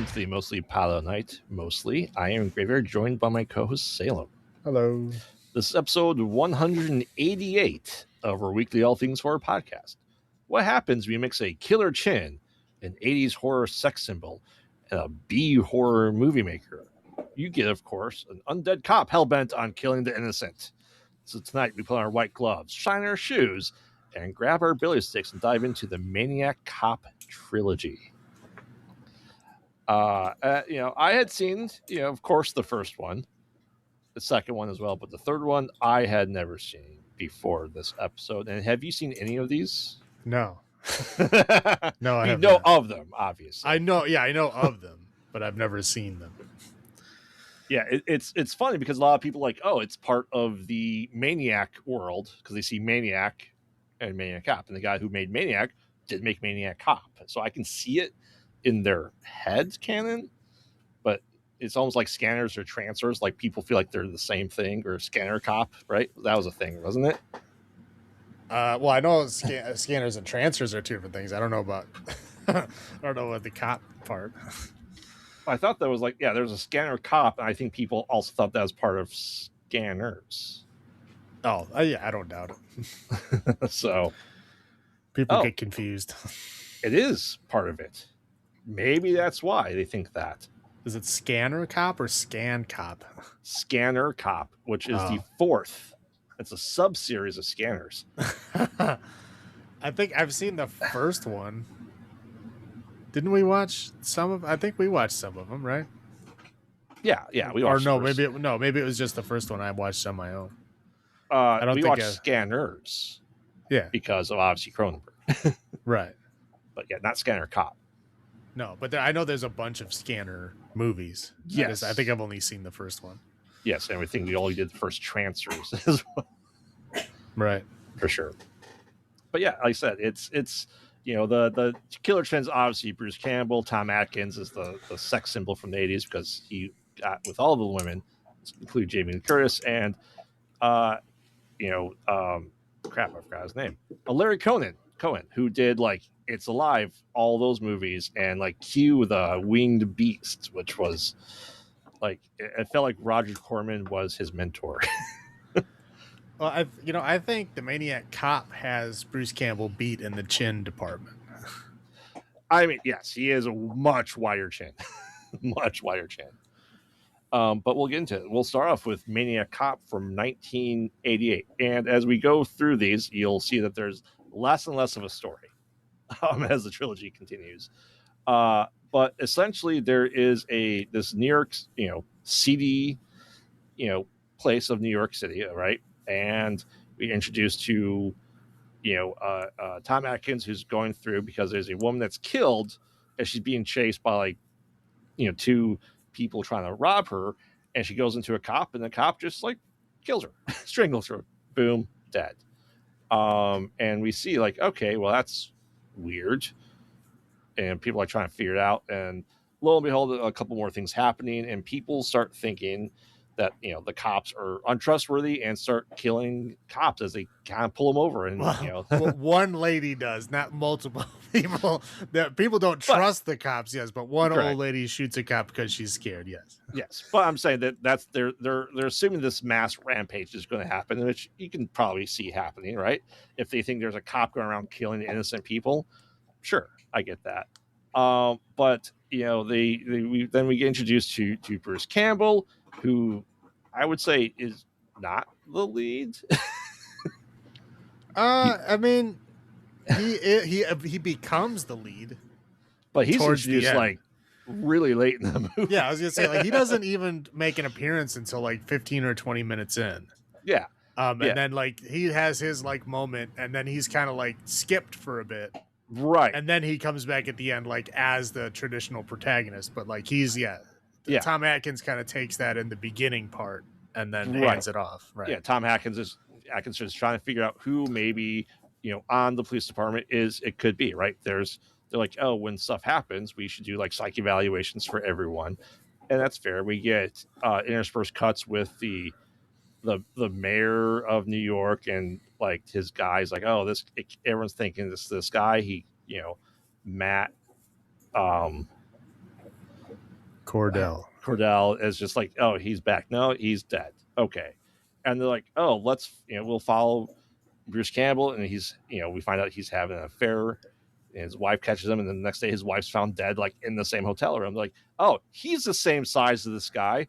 welcome to the Mostly PodOutatNight. Mostly, I am Graveyard, joined by my co-host Salem. Hello. This is episode 188 of our weekly All Things Horror podcast. What happens when you mix a killer chin, an 80s horror sex symbol, and a B horror movie maker? You get, of course, an undead cop hellbent on killing the innocent. So tonight we put on our white gloves, shine our shoes, and grab our billy sticks and dive into the Maniac Cop Trilogy. I had seen, of course, the first one, the second one as well, but the third one I had never seen before this episode. And have you seen any of these? No. No, I you have know not. of them, obviously. I know of them, but I've never seen them. Yeah, it's funny because a lot of people are like, oh, it's part of the Maniac world because they see Maniac and Maniac Cop, and the guy who made Maniac did make Maniac Cop, so I can see it in their head canon, but it's almost like scanners or transfers. Like people feel like they're the same thing, or scanner cop, right? That was a thing, wasn't it? Well, I know scanners and transfers are two different things. I don't know about. I don't know about the cop part. I thought that was like, yeah, there's a scanner cop, and I think people also thought that was part of scanners. Oh, yeah, I don't doubt it. So people get confused. It is part of it. Maybe that's why they think that. Is it Scanner Cop or Scan Cop? Scanner Cop, which is the fourth. It's a sub-series of scanners. I think I've seen the first one. Didn't we watch some of? I think we watched some of them, right? Yeah, we watched. Or no, maybe it was just the first one I watched on my own. We watched Scanners. Yeah, because of obviously Cronenberg. Right. But yeah, not Scanner Cop. No, but I know there's a bunch of Scanner movies. Yes. I think I've only seen the first one. Yes, and we think we only did the first transfers as well. Right. For sure. But yeah, like I said, it's the killer trends, obviously Bruce Campbell. Tom Atkins is the sex symbol from the 80s because he got with all the women, including Jamie Lee Curtis, and crap, I forgot his name. Larry Cohen, who did like It's Alive, all those movies, and like Q, the Winged Beast, which was like, it felt like Roger Corman was his mentor. Well, I think the Maniac Cop has Bruce Campbell beat in the chin department. I mean, yes, he is a much wider chin, much wider chin. But we'll get into it. We'll start off with Maniac Cop from 1988. And as we go through these, you'll see that there's less and less of a story as the trilogy continues. But essentially, there is this New York, seedy, place of New York City, right? And we introduced to, Tom Atkins, who's going through because there's a woman that's killed as she's being chased by two people trying to rob her, and she goes into a cop, and the cop just like kills her, strangles her, boom, dead. And we see like, okay, well, that's weird, and people are trying to figure it out, and lo and behold, a couple more things happening, and people start thinking that the cops are untrustworthy and start killing cops as they kind of pull them over. And well, one lady does, not multiple people. That people don't trust the cops, yes, but one old lady shoots a cop because she's scared. Yes. But I'm saying that's they're assuming this mass rampage is going to happen, which you can probably see happening, right? If they think there's a cop going around killing innocent people, sure, I get that. But we get introduced to Bruce Campbell, who I would say is not the lead. I mean, he becomes the lead, but he's introduced like really late in the movie. Yeah, I was gonna say like he doesn't even make an appearance until like 15 or 20 minutes in. Yeah. And then like he has his like moment, and then he's kind of like skipped for a bit. Right. And then he comes back at the end like as the traditional protagonist, but like he's Tom Atkins kind of takes that in the beginning part and then hands it off. Right. Yeah, Tom Atkins is trying to figure out who maybe, on the police department it could be, right? They're like, oh, when stuff happens, we should do like psych evaluations for everyone. And that's fair. We get interspersed cuts with the mayor of New York and like his guys, like, oh, everyone's thinking this guy, he, Matt, Cordell. is just like, oh, he's back. No, he's dead. Okay. And they're like, oh, we'll follow Bruce Campbell. And he's, we find out he's having an affair. And his wife catches him. And then the next day his wife's found dead, like in the same hotel room. They're like, oh, he's the same size as this guy.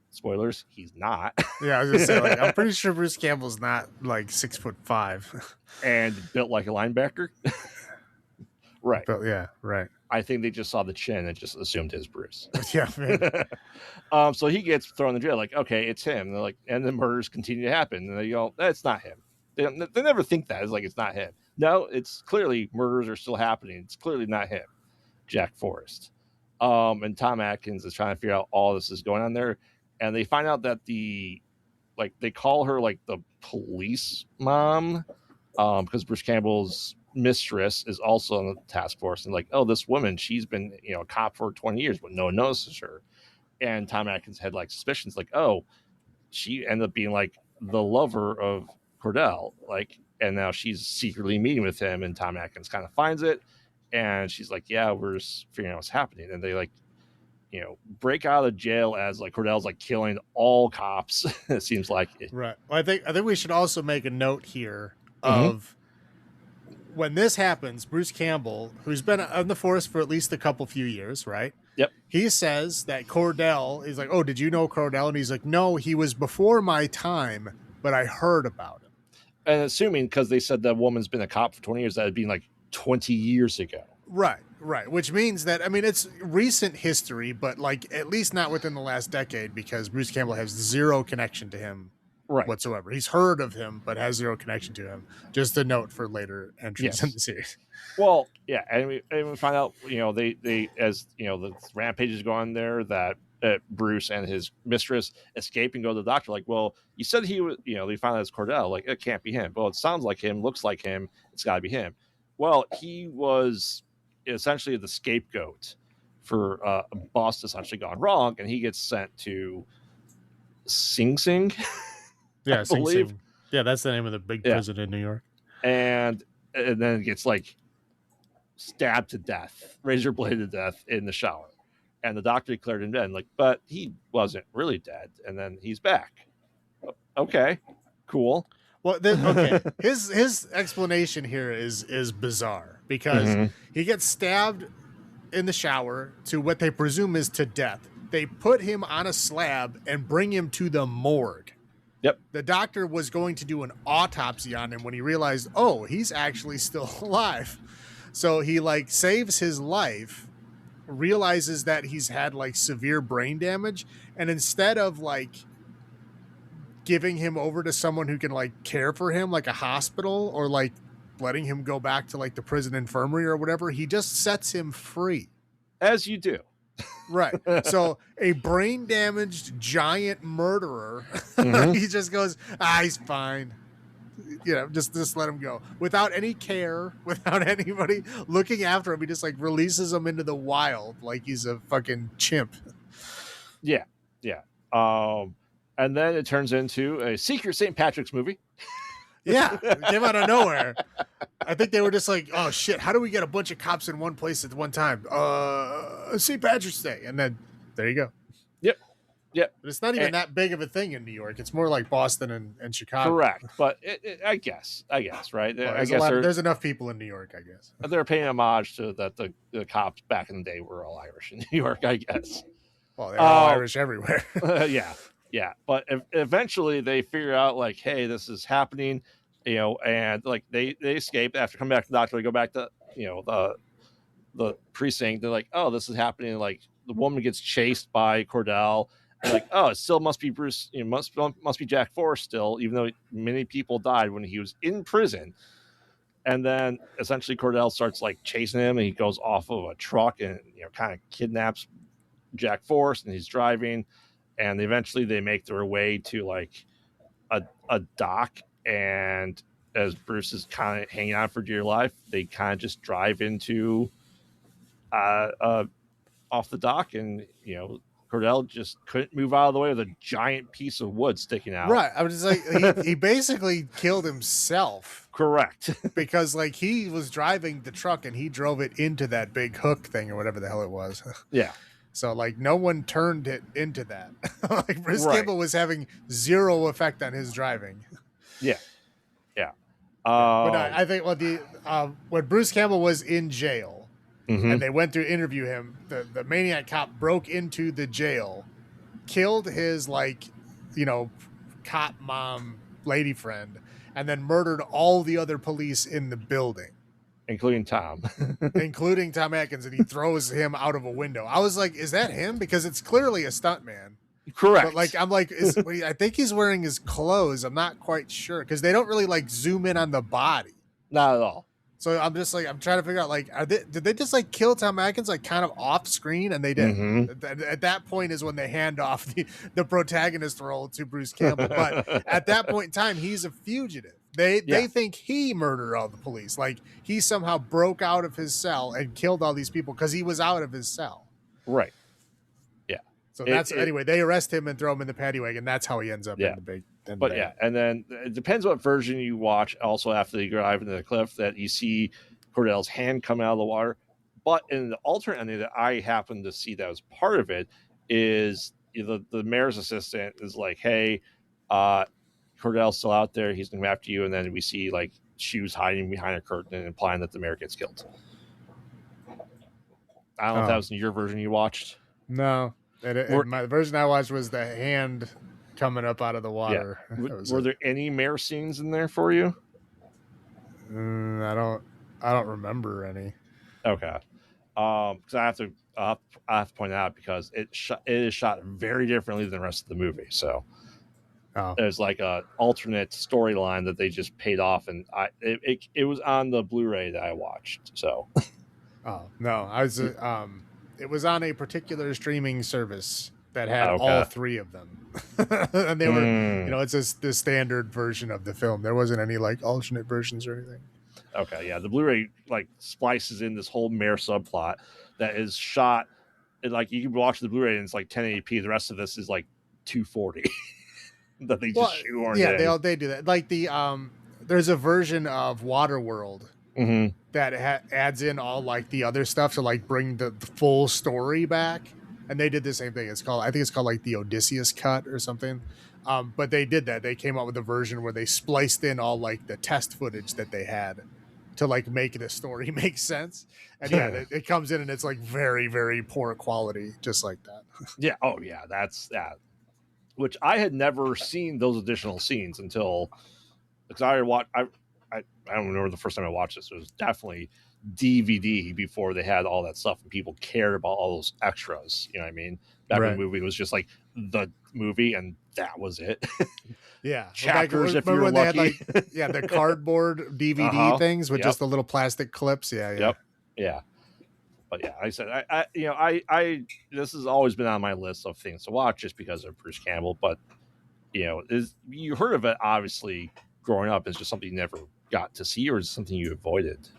Spoilers, he's not. Yeah, I was gonna say, like, I'm pretty sure Bruce Campbell's not like 6'5" and built like a linebacker. Right. But yeah, right. I think they just saw the chin and just assumed his Bruce. Yeah, man. So he gets thrown in jail. Like, okay, it's him. And they're like, and the murders continue to happen. And they go, that's not him. They never think that. It's like, it's not him. No, it's clearly murders are still happening. It's clearly not him, Jack Forrest. And Tom Atkins is trying to figure out all this is going on there. And they find out that they call her like the police mom, because Bruce Campbell's mistress is also on the task force. And like, oh, this woman, she's been, a cop for 20 years, but no one notices her. And Tom Atkins had like suspicions, like, oh, she ended up being like the lover of Cordell, like, and now she's secretly meeting with him. And Tom Atkins kind of finds it, and she's like, yeah, we're just figuring out what's happening. And they like, break out of jail as like Cordell's like killing all cops. It seems like it. Right. Well, I think we should also make a note here of when this happens. Bruce Campbell, who's been on the force for at least a few years, right? Yep. He says that Cordell is like, oh, did you know Cordell? And he's like, no, he was before my time, but I heard about him. And assuming, because they said that woman's been a cop for 20 years, that would be like 20 years ago. Right. Which means that, I mean, it's recent history, but like at least not within the last decade, because Bruce Campbell has zero connection to him whatsoever. He's heard of him, but has zero connection to him. Just a note for later entries in the series. Well, yeah. And we find out, they as, the rampages go on there, that Bruce and his mistress escape and go to the doctor. Like, well, you said he was, they found out it's Cordell. Like, it can't be him. Well, it sounds like him, looks like him. It's got to be him. Well, he was essentially the scapegoat for a boss essentially gone wrong, and he gets sent to Sing Sing. Yeah, Sing Sing. Yeah, that's the name of the big prison in New York. And then gets like stabbed to death, razor blade to death in the shower. And the doctor declared him dead. Like, but he wasn't really dead. And then he's back. Okay, cool. Well, okay. His explanation here is bizarre, because he gets stabbed in the shower to what they presume is to death. They put him on a slab and bring him to the morgue. Yep. The doctor was going to do an autopsy on him when he realized, oh, he's actually still alive. So he like saves his life, realizes that he's had like severe brain damage, and instead of like giving him over to someone who can like care for him, like a hospital, or like letting him go back to like the prison infirmary or whatever, he just sets him free. As you do. Right. So a brain damaged giant murderer, he just goes, he's fine. Just let him go without any care, without anybody looking after him. He just like releases him into the wild like he's a fucking chimp. Yeah. And then it turns into a secret St. Patrick's movie. Yeah, it came out of nowhere. I think they were just like, oh shit, how do we get a bunch of cops in one place at one time? St. Patrick's Day. And then there you go. Yep. But it's not even that big of a thing in New York. It's more like Boston and Chicago. Correct. But I guess, right? Well, there's enough people in New York, I guess. They're paying homage to that the cops back in the day were all Irish in New York, I guess. Well, they're all Irish everywhere. Yeah. But eventually they figure out like, hey, this is happening, and like they escape after coming back to the doctor. They go back to, the precinct. They're like, oh, this is happening. Like the woman gets chased by Cordell. And like, oh, it still must be Bruce. Must be Jack Forrest still, even though many people died when he was in prison. And then essentially Cordell starts like chasing him, and he goes off of a truck and kind of kidnaps Jack Forrest, and he's driving. And eventually they make their way to like a dock, and as Bruce is kind of hanging on for dear life, they kind of just drive into off the dock, and Cordell just couldn't move out of the way with a giant piece of wood sticking out. Right. I was like, he basically killed himself. Correct. Because like he was driving the truck and he drove it into that big hook thing or whatever the hell it was. Yeah. So like no one turned it into that. Like Bruce Right. Campbell was having zero effect on his driving. Yeah. Yeah. But no, I think when Bruce Campbell was in jail and they went to interview him, the Maniac Cop broke into the jail, killed his cop mom lady friend, and then murdered all the other police in the building, including Tom. including Tom Atkins, and he throws him out of a window. I was like, is that him? Because it's clearly a stuntman. Correct. But like, I'm like, I think he's wearing his clothes. I'm not quite sure because they don't really like zoom in on the body. Not at all. So I'm just like, I'm trying to figure out, like, did they just like kill Tom Atkins like kind of off screen? And they did. At that point is when they hand off the protagonist role to Bruce Campbell. But at that point in time, he's a fugitive. They think he murdered all the police. Like he somehow broke out of his cell and killed all these people because he was out of his cell. Right. Yeah. So anyway, they arrest him and throw him in the paddy wagon. That's how he ends up in the big. And then it depends what version you watch. Also, after they drive into the cliff, that you see Cordell's hand come out of the water. But in the alternate ending that I happen to see that was part of it is the mayor's assistant is like, "Hey, Cordell's still out there. He's going to come after you." And then we see like shoes hiding behind a curtain and implying that the mayor gets killed. I don't know if that was in your version you watched. No, my version I watched was the hand coming up out of the water. Yeah. Were there any mayor scenes in there for you? I don't remember any. Okay. Because I have to point out because it is shot very differently than the rest of the movie. So there's like a alternate storyline that they just paid off, and it was on the Blu-ray that I watched. So. Oh no, I was. It was on a particular streaming service that had all three of them, and they were, it's the standard version of the film. There wasn't any like alternate versions or anything. Okay, yeah, the Blu-ray like splices in this whole mayor subplot that is shot. Like you can watch the Blu-ray and it's like 1080p. The rest of this is like 240 that they just shoehorned. Yeah, they do that. Like there's a version of Waterworld that adds in all like the other stuff to like bring the full story back. And they did the same thing. I think it's called like the Odysseus cut or something. But they did that. They came out with a version where they spliced in all like the test footage that they had to like make the story make sense. And it comes in and it's like very, very poor quality, just like that. Yeah. Oh yeah. That's that. Which I had never seen those additional scenes until because I don't remember the first time I watched this. It was definitely DVD before they had all that stuff and people cared about all those extras. You know what I mean? Back when the movie was just like the movie and that was it. Yeah. Chapters if you were lucky. Had the cardboard DVD things with just the little plastic clips. Yeah. Yep. Yeah. But yeah, I said, I this has always been on my list of things to watch just because of Bruce Campbell. But, you heard of it, obviously, growing up. Is just something you never got to see or is it something you avoided?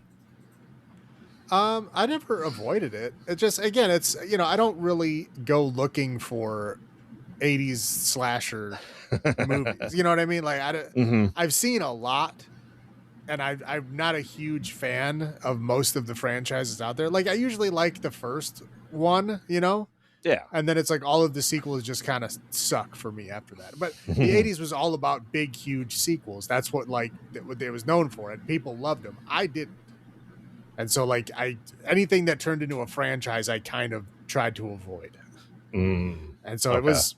I never avoided it. It just, again, it's, I don't really go looking for 80s slasher movies. You know what I mean? Like, I've seen a lot. And I'm not a huge fan of most of the franchises out there. Like, I usually like the first one, Yeah. And then it's like all of the sequels just kind of suck for me after that. But the 80s was all about big, huge sequels. That's what, like, what they was known for. And people loved them. I didn't. And so, like, anything that turned into a franchise, I kind of tried to avoid. And so it was...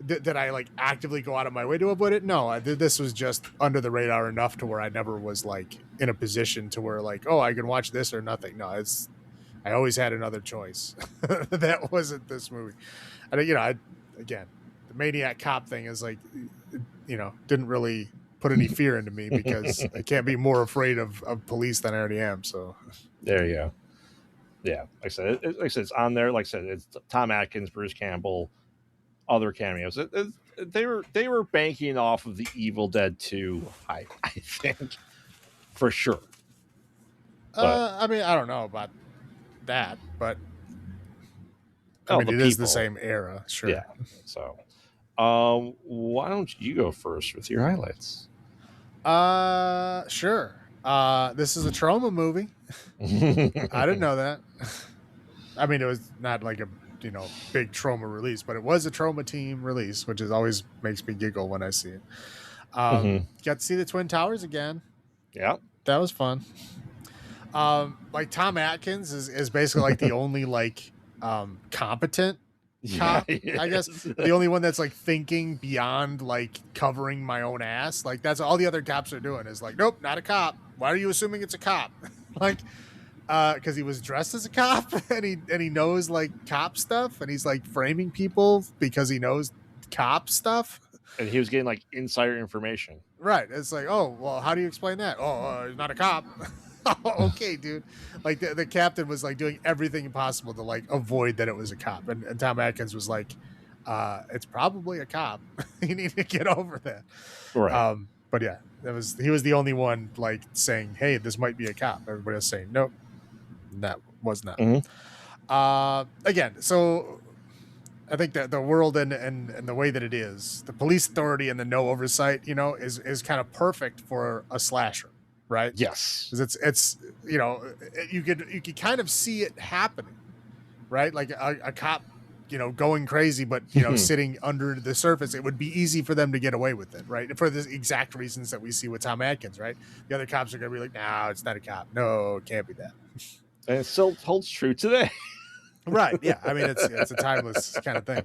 Did I like actively go out of my way to avoid it? No, this was just under the radar enough to where I never was like in a position to where like, oh, I can watch this or nothing. No, I always had another choice. That wasn't this movie. And again, the Maniac Cop thing is like, didn't really put any fear into me because I can't be more afraid of police than I already am. So there you go. Yeah, like I said, it's on there. Like I said, it's Tom Atkins, Bruce Campbell. Other cameos. They were banking off of the Evil Dead 2 hype, I think, for sure. I mean, I don't know about that, but it is the same era, sure. Yeah. So, why don't you go first with your highlights? Sure. This is a trauma movie. I didn't know that. I mean, it was not like a big trauma release, but it was a trauma team release, which is always makes me giggle when I see it. Got to see the Twin Towers again. Yeah, that was fun. Like Tom Atkins is basically like the only like competent cop, I guess. The only one that's like thinking beyond like covering my own ass. Like that's all the other cops are doing is like, nope, not a cop. Why are you assuming it's a cop? Like, because he was dressed as a cop and he knows like cop stuff, and he's like framing people because he knows cop stuff. And he was getting like insider information. Right. It's like, oh, well, how do you explain that? Oh, he's not a cop. Okay, dude. Like the captain was like doing everything possible to like avoid that it was a cop, and Tom Atkins was like, it's probably a cop. You need to get over that. Right. But yeah, he was the only one like saying, hey, this might be a cop. Everybody else saying, nope, that was not. Again, so I think that the world and the way that it is, the police authority and the no oversight, is kind of perfect for a slasher, right? Yes, because it's you could kind of see it happening, right? Like a cop, going crazy, but sitting under the surface, it would be easy for them to get away with it, right? For the exact reasons that we see with Tom Atkins, right? The other cops are gonna be like, no, it's not a cop. No, it can't be that. And it still holds true today. Right. Yeah. I mean, it's a timeless kind of thing.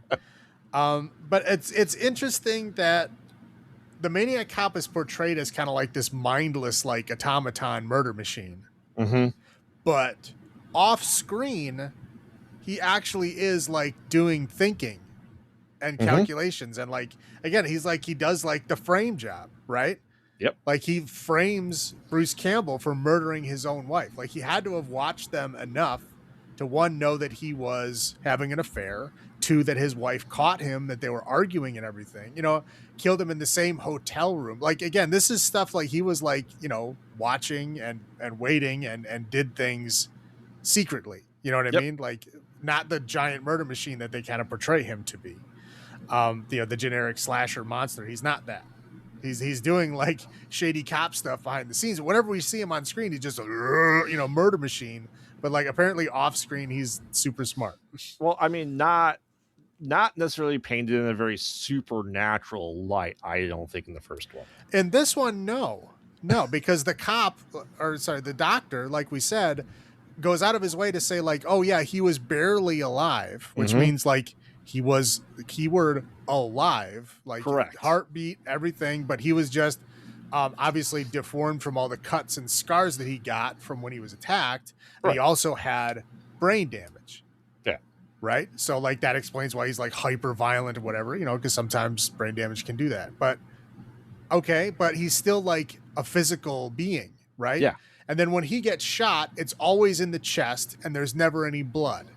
But it's interesting that the Maniac Cop is portrayed as kind of like this mindless, like automaton murder machine. But off screen, he actually is like doing thinking and calculations. And like, again, he does like the frame job, right? Yep. Like he frames Bruce Campbell for murdering his own wife. Like he had to have watched them enough to, one, know that he was having an affair, two, that his wife caught him, that they were arguing and everything, killed him in the same hotel room. Like, again, this is stuff like he was like, watching and waiting and did things secretly. You know what I mean? Like not the giant murder machine that they kind of portray him to be. The generic slasher monster. He's not that. He's doing like shady cop stuff behind the scenes. Whenever we see him on screen, he's just a murder machine. But like apparently off screen, he's super smart. Well, I mean, not necessarily painted in a very supernatural light, I don't think, in the first one. In this one, no, because the the doctor, like we said, goes out of his way to say like, oh yeah, he was barely alive, which means like he was, the keyword, alive, like correct, heartbeat, everything, but he was just obviously deformed from all the cuts and scars that he got from when he was attacked. Right. He also had brain damage. Yeah. Right. So like that explains why he's like hyper violent or whatever, because sometimes brain damage can do that. But okay, but he's still like a physical being, right? Yeah. And then when he gets shot, it's always in the chest and there's never any blood.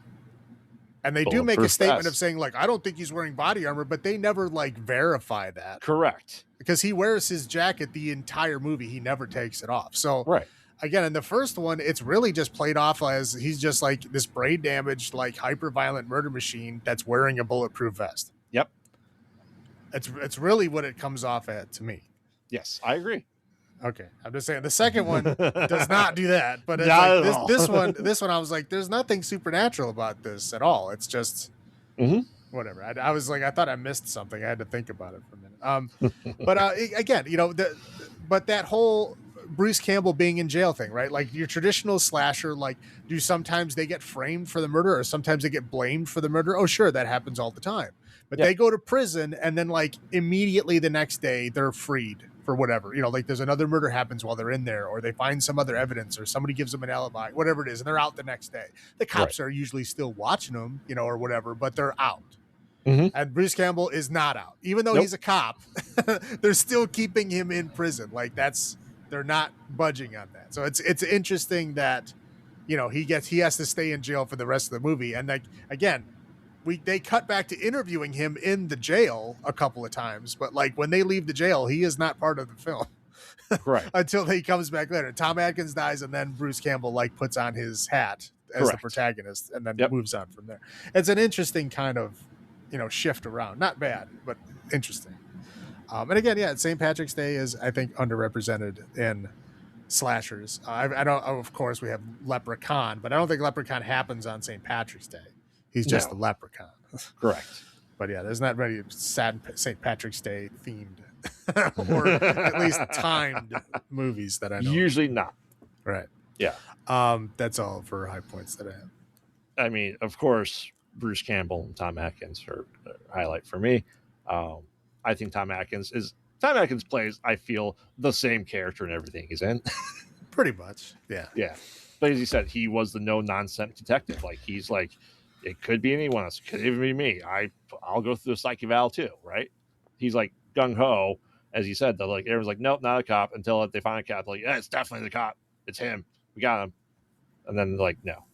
And they do make a statement of saying like, I don't think he's wearing body armor, but they never like verify that. Correct. Because he wears his jacket the entire movie. He never takes it off. So right. Again, in the first one, it's really just played off as he's just like this brain damaged, like hyper violent murder machine that's wearing a bulletproof vest. Yep. It's really what it comes off at to me. Yes, I agree. Okay. I'm just saying the second one does not do that, but it's not like this one I was like, there's nothing supernatural about this at all. It's just whatever. I was like, I thought I missed something. I had to think about it for a minute. But again, but that whole Bruce Campbell being in jail thing, right? Like your traditional slasher, like sometimes they get framed for the murder or sometimes they get blamed for the murder. Oh, sure. That happens all the time. But they go to prison and then like immediately the next day they're freed for whatever, like there's another murder happens while they're in there, or they find some other evidence or somebody gives them an alibi, whatever it is. And they're out the next day. The cops are usually still watching them, or whatever, but they're out. And Bruce Campbell is not out, even though he's a cop. They're still keeping him in prison. Like they're not budging on that. So it's interesting that, he has to stay in jail for the rest of the movie. And like, again, they cut back to interviewing him in the jail a couple of times, but like when they leave the jail, he is not part of the film. Right. Until he comes back later. Tom Atkins dies and then Bruce Campbell like puts on his hat as the protagonist and then moves on from there. It's an interesting kind of, shift around. Not bad, but interesting. And again, St. Patrick's Day is, I think, underrepresented in slashers. I don't. Of course, we have Leprechaun, but I don't think Leprechaun happens on St. Patrick's Day. He's just the leprechaun. Correct. But yeah, there's not very sad St. Patrick's Day themed or at least timed movies that I know. Usually not. Right. Yeah. That's all for high points that I have. I mean, of course, Bruce Campbell and Tom Atkins are a highlight for me. I think Tom Atkins plays, I feel, the same character in everything he's in. Pretty much. Yeah. Yeah. But as you said, he was the no nonsense detective. Like, he's like, it could be anyone else. It could even be me. I'll go through the psych eval too, right? He's like gung ho, as you said. Though, like, everyone's like, nope, not a cop. Until they find a cop, like, yeah, it's definitely the cop. It's him. We got him. And then they're like, no.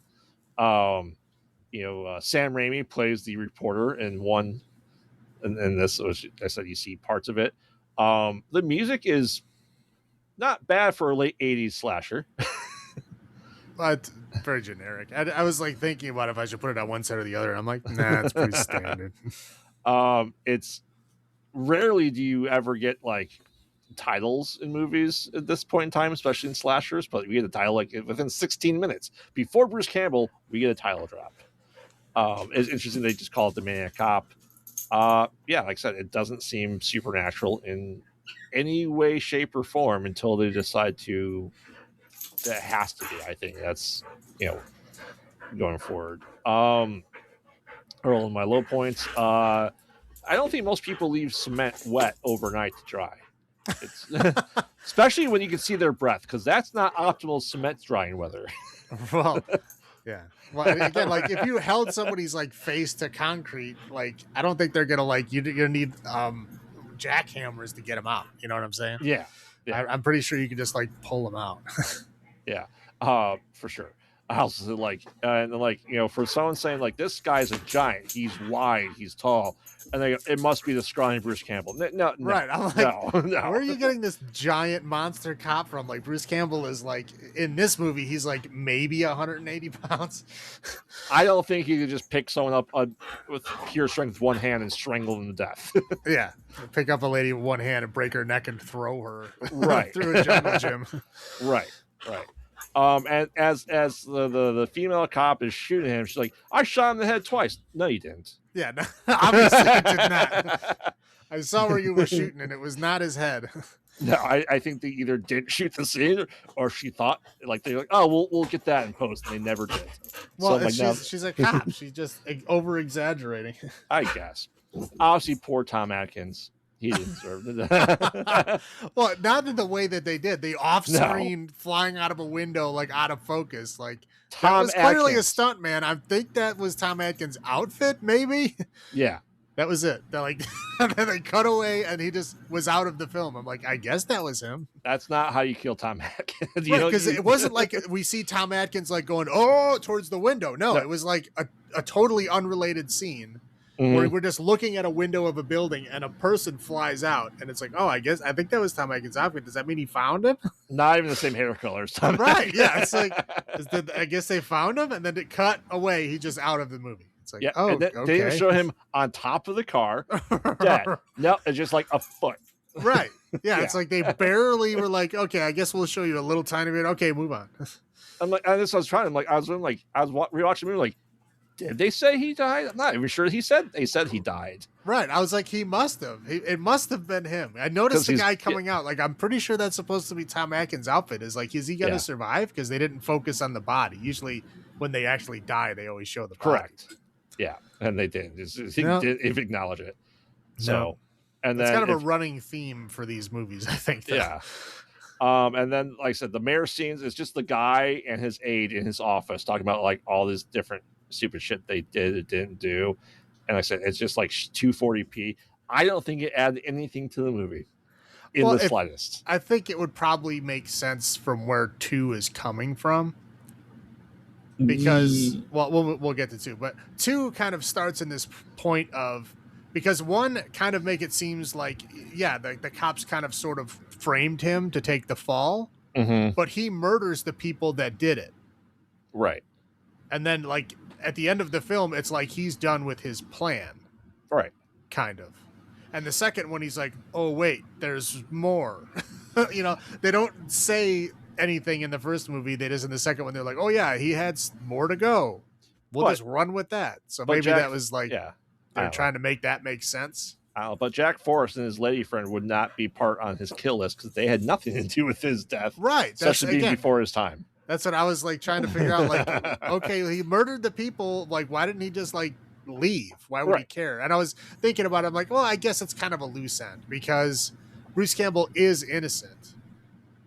Sam Raimi plays the reporter in one, and this was, I said, you see parts of it. The music is not bad for a late 80s slasher. But very generic. I was like thinking about if I should put it on one side or the other. I'm like, nah, it's pretty standard. It's rarely do you ever get like titles in movies at this point in time, especially in slashers, but we get a title like within 16 minutes. Before Bruce Campbell, we get a title drop. It's interesting they just call it the Maniac Cop. Yeah, like I said, it doesn't seem supernatural in any way, shape, or form until they decide to. That has to be. I think that's going forward. Earl, my low points. I don't think most people leave cement wet overnight to dry. It's especially when you can see their breath, because that's not optimal cement drying weather. Well, yeah. Well, again, like if you held somebody's like face to concrete, like I don't think they're gonna like you're gonna need jackhammers to get them out. You know what I'm saying? Yeah. I'm pretty sure you can just like pull them out. Yeah, for sure. I also for someone saying like this guy's a giant, he's wide, he's tall, and it must be the scrawny Bruce Campbell. No, right? I'm like, no. Where are you getting this giant monster cop from? Like Bruce Campbell is like in this movie, he's like maybe 180 pounds. I don't think you could just pick someone up with pure strength with one hand and strangle them to death. Yeah, pick up a lady with one hand and break her neck and throw her right through a jungle gym. Right. And as the female cop is shooting him, she's like, I shot him in the head twice. No, you didn't. Yeah, no, obviously I did not. I saw where you were shooting, and it was not his head. No, I think they either didn't shoot the scene, or she thought like they're like, oh, we'll get that in post, and they never did. Well, so she's a cop. She's just over exaggerating. I guess. Obviously, poor Tom Atkins. He didn't deserve it. Well, not in the way that they did. The off-screen flying out of a window, like out of focus. Like Tom that was clearly Atkins. a stunt, man. I think that was Tom Atkins' outfit, maybe. Yeah, that was it. They're like, and then they cut away, and he just was out of the film. I'm like, I guess that was him. That's not how you kill Tom Atkins, because it wasn't like we see Tom Atkins like going towards the window. No, it was like a totally unrelated scene. Mm-hmm. Where we're just looking at a window of a building and a person flies out, and it's like, I think that was Tom Atkins' outfit. Does that mean he found him? Not even the same hair color as Tom. Right? Yeah, it's like I guess they found him, and then it cut away. He's just out of the movie. It's like, okay. They didn't show him on top of the car, dead. No, it's just like a foot. Right? Yeah, it's like they barely were like, okay, I guess we'll show you a little tiny bit. Okay, move on. I'm like, I was trying. I was rewatching the movie, like. Did they say he died? I'm not even sure. They said he died. Right. I was like, he must have. It must have been him. I noticed the guy coming out. Like, I'm pretty sure that's supposed to be Tom Atkins' outfit. Is like, is he going to survive? Because they didn't focus on the body. Usually, when they actually die, they always show the body. Correct. Yeah, and they didn't. He didn't acknowledge it. So, and that's then kind of a running theme for these movies, I think. Yeah. And then, like I said, the mayor scenes is just the guy and his aide in his office talking about like all this different stupid shit they did it didn't do, and like I said, it's just like 240p. I don't think it added anything to the movie in the slightest. I think it would probably make sense from where 2 is coming from, because we'll get to 2, but 2 kind of starts in this point of, because 1 kind of make it seems like the cops kind of sort of framed him to take the fall, but he murders the people that did it, right? And then like at the end of the film, it's like he's done with his plan. Right. Kind of. And the second one, he's like, oh, wait, there's more. They don't say anything in the first movie. They just in the second one, they're like, oh, yeah, he had more to go. we'll just run with that. So maybe that was like they're trying to make that make sense. But Jack Forrest and his lady friend would not be part on his kill list because they had nothing to do with his death, right? Especially being before his time. That's what I was like trying to figure out. Like, okay, he murdered the people. Like, why didn't he just like leave? Why would he care? And I was thinking about it. I'm like, well, I guess it's kind of a loose end because Bruce Campbell is innocent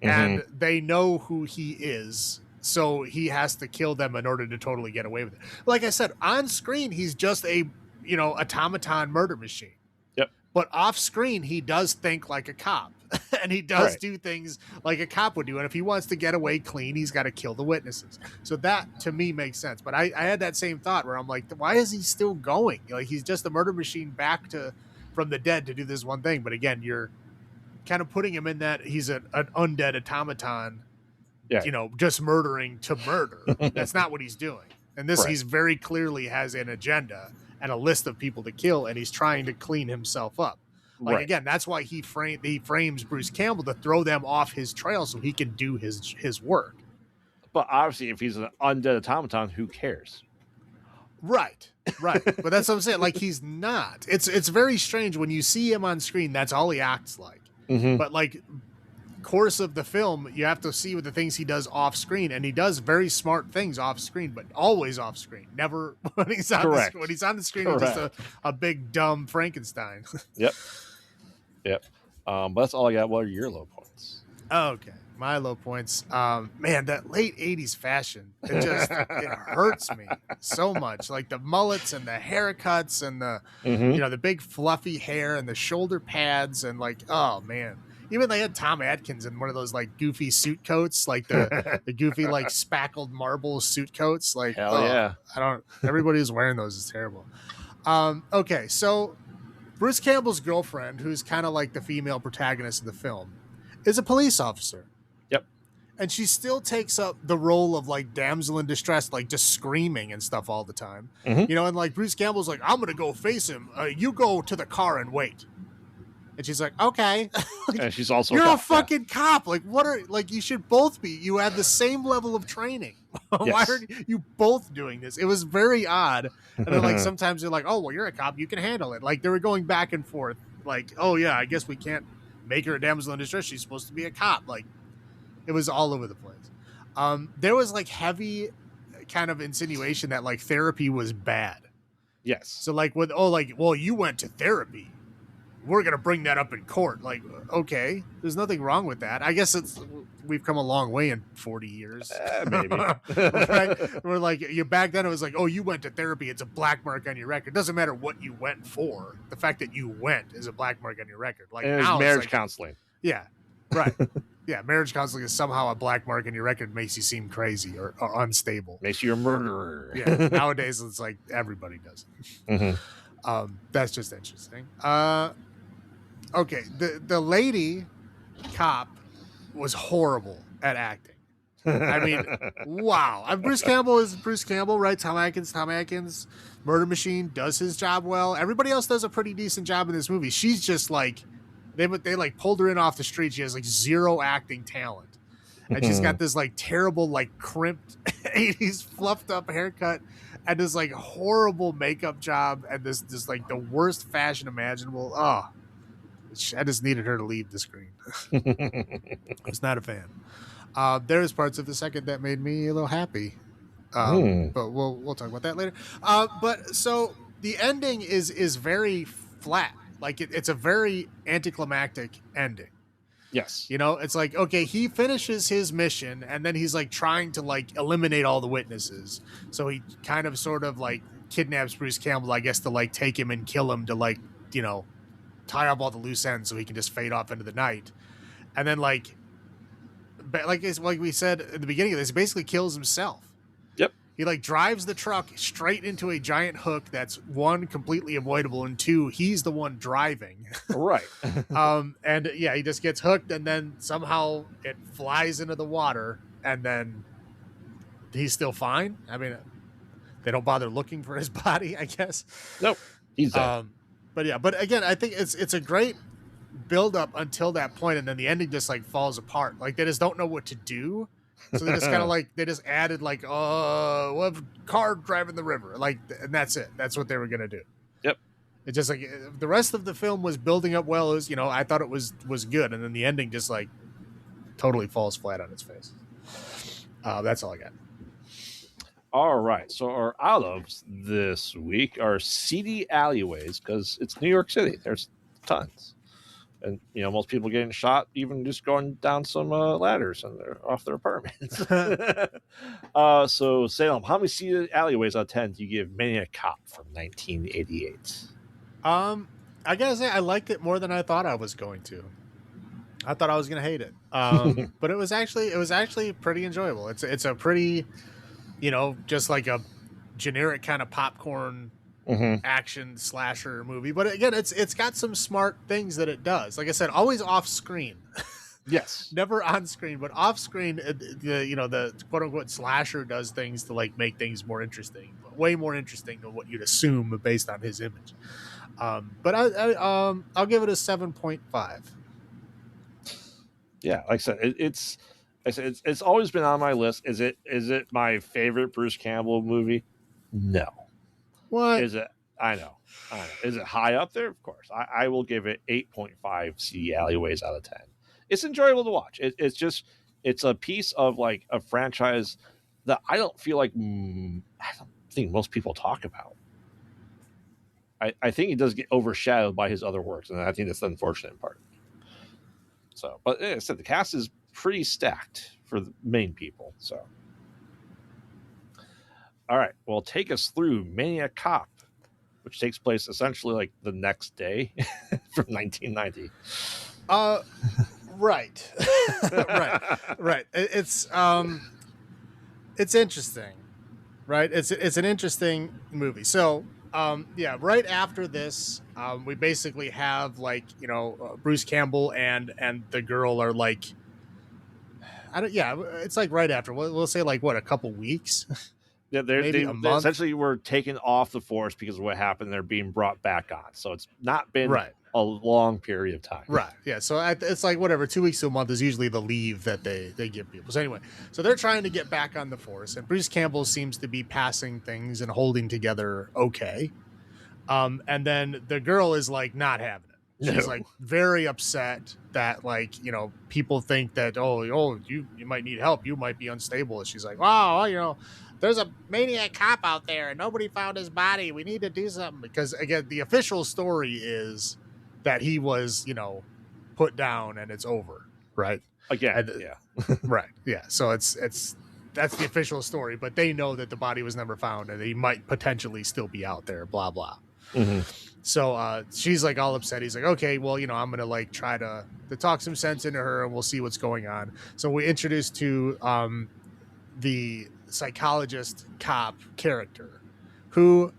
and they know who he is. So he has to kill them in order to totally get away with it. Like I said, on screen, he's just a, automaton murder machine. Yep. But off screen, he does think like a cop. And he does do things like a cop would do. And if he wants to get away clean, he's got to kill the witnesses. So that, to me, makes sense. But I had that same thought where I'm like, why is he still going? Like, he's just a murder machine back from the dead to do this one thing. But again, you're kind of putting him in that he's an undead automaton, just murdering to murder. That's not what he's doing. And this, he's very clearly has an agenda and a list of people to kill, and he's trying to clean himself up. Like, again, that's why he frames Bruce Campbell to throw them off his trail so he can do his work. But obviously, if he's an undead automaton, who cares? Right. But that's what I'm saying. Like, he's not. It's very strange when you see him on screen. That's all he acts like. But like, course of the film, you have to see what the things he does off screen, and he does very smart things off screen, but always off screen. Never when he's on the screen. He's just a big dumb Frankenstein. Yep. But that's all I got. What are your low points? Okay, my low points. Man, that late 80s fashion, it hurts me so much. Like the mullets and the haircuts and the the big fluffy hair and the shoulder pads and like, oh man. Even they had Tom Atkins in one of those like goofy suit coats, like the goofy like spackled marble suit coats. Like, everybody who's wearing those is terrible. Okay, so Bruce Campbell's girlfriend, who's kind of like the female protagonist of the film, is a police officer. Yep. And she still takes up the role of like damsel in distress, like just screaming and stuff all the time. And like Bruce Campbell's like, I'm going to go face him. You go to the car and wait. And she's like, okay. Like, and she's also you're a fucking cop. Like, you should both be. You have the same level of training. Why are you both doing this? It was very odd. And then like sometimes they're like, oh, well, you're a cop. You can handle it. Like they were going back and forth. Like, oh yeah, I guess we can't make her a damsel in distress. She's supposed to be a cop. Like it was all over the place. There was like heavy kind of insinuation that like therapy was bad. Yes. So like well, you went to therapy. We're going to bring that up in court. Like, okay, there's nothing wrong with that. I guess we've come a long way in 40 years. Maybe. Right? We're like, back then it was like, oh, you went to therapy. It's a black mark on your record. It doesn't matter what you went for. The fact that you went is a black mark on your record. Like and now marriage counseling. Yeah. Right. Yeah. Marriage counseling is somehow a black mark on your record, makes you seem crazy or unstable. Makes you a murderer. Yeah. Nowadays it's like everybody does it. That's just interesting. Okay, the lady cop was horrible at acting. I mean, wow. Bruce Campbell is Bruce Campbell, right? Tom Atkins, murder machine, does his job well. Everybody else does a pretty decent job in this movie. She's just like, they like pulled her in off the street. She has like zero acting talent. And she's got this like terrible, like crimped 80s fluffed up haircut and this like horrible makeup job and this like the worst fashion imaginable. Oh, I just needed her to leave the screen. I was not a fan. There's parts of the second that made me a little happy. But we'll talk about that later. But so the ending is very flat. Like it's a very anticlimactic ending. Yes. It's like, okay, he finishes his mission and then he's like trying to like eliminate all the witnesses. So he kind of sort of like kidnaps Bruce Campbell, I guess, to like take him and kill him to like, tie up all the loose ends so he can just fade off into the night. And then like we said at the beginning of this, he basically kills himself. Yep. He like drives the truck straight into a giant hook that's one, completely avoidable, and two, he's the one driving. Right. And yeah, he just gets hooked and then somehow it flies into the water and then he's still fine. I mean, they don't bother looking for his body, I guess. Nope. He's dead. But again, I think it's a great build up until that point, and then the ending just like falls apart. Like they just don't know what to do. So they just kind of like, they just added like, we'll have a car driving the river. Like, and that's it. That's what they were going to do. Yep. It's just like the rest of the film was building up well. It was, I thought it was good. And then the ending just like totally falls flat on its face. That's all I got. All right. So our olives this week are seedy alleyways because it's New York City. There's tons. And, most people getting shot even just going down some ladders and they're off their apartments. So, Salem, how many seedy alleyways out of 10 do you give Maniac Cop from 1988? I gotta say, I liked it more than I thought I was going to. I thought I was going to hate it. But it was actually pretty enjoyable. It's a pretty, just like a generic kind of popcorn action slasher movie. But again, it's got some smart things that it does. Like I said, always off screen. Yes. Never on screen, but off screen, the quote unquote slasher does things to like make things more interesting, way more interesting than what you'd assume based on his image. But I'll give it a 7.5. Yeah, like I said, it's always been on my list. Is it my favorite Bruce Campbell movie? No. What is it? I know. Is it high up there? Of course. I will give it 8.5 seedy alleyways out of 10. It's enjoyable to watch. It's a piece of like a franchise that I don't feel like I don't think most people talk about. I think he does get overshadowed by his other works, and I think that's the unfortunate part. So, but like I said, the cast is pretty stacked for the main people. So, all right, well, take us through Maniac Cop, which takes place essentially like the next day from 1990. Right, right. It's interesting, right? It's an interesting movie. So, right after this, we basically have like Bruce Campbell and the girl are like, it's like right after. We'll say like what, a couple weeks. Yeah, they essentially were taken off the force because of what happened. They're being brought back on, so it's not been a long period of time. Right. Yeah. So it's like whatever, 2 weeks to a month is usually the leave that they give people. So anyway, so they're trying to get back on the force, and Bruce Campbell seems to be passing things and holding together okay. And then the girl is like not having it. She's like very upset that like, people think that, you might need help. You might be unstable. And she's like, wow, there's a maniac cop out there and nobody found his body. We need to do something. Because again, the official story is that he was, put down and it's over. Right. Again. Yeah. Right. Yeah. So that's the official story, but they know that the body was never found and he might potentially still be out there, blah, blah. Mm-hmm. So she's like all upset. He's like, okay, well, I'm gonna like try to talk some sense into her and we'll see what's going on. So we introduced to the psychologist cop character, who,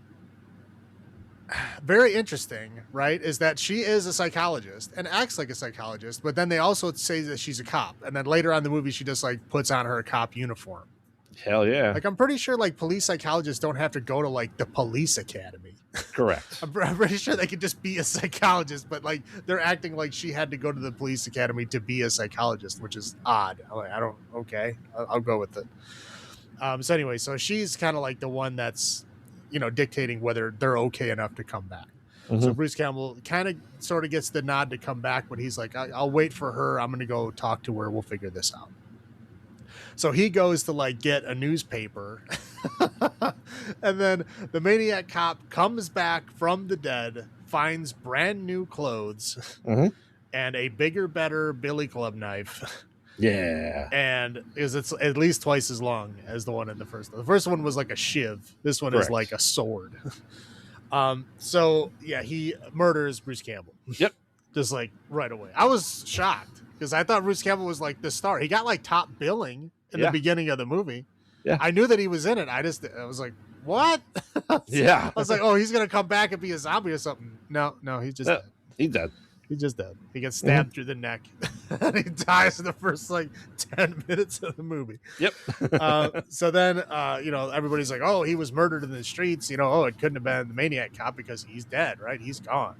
very interesting, right, is that she is a psychologist and acts like a psychologist, but then they also say that she's a cop, and then later on in the movie she just like puts on her cop uniform. Hell yeah. Like, I'm pretty sure like police psychologists don't have to go to like the police academy. Correct. I'm pretty sure they could just be a psychologist, but like they're acting like she had to go to the police academy to be a psychologist, which is odd. I'll go with it. So anyway, so she's kind of like the one that's, dictating whether they're okay enough to come back. Mm-hmm. So Bruce Campbell kind of sort of gets the nod to come back, but he's like, I'll wait for her. I'm going to go talk to her. We'll figure this out. So he goes to like get a newspaper and then the maniac cop comes back from the dead, finds brand new clothes and a bigger, better billy club knife. Yeah. And it's at least twice as long as the one in the first one. The first one was like a shiv. This one is like a sword. So yeah, he murders Bruce Campbell. Yep. Just like right away. I was shocked because I thought Bruce Campbell was like the star. He got like top billing in the beginning of the movie. Yeah. I knew that he was in it. I was like, what? Yeah. I was like, oh, he's going to come back and be a zombie or something. No, he's just dead. He's dead. He just dead. He gets stabbed through the neck. And he dies in the first like 10 minutes of the movie. Yep. So then, everybody's like, oh, he was murdered in the streets. It couldn't have been the maniac cop because he's dead, right? He's gone.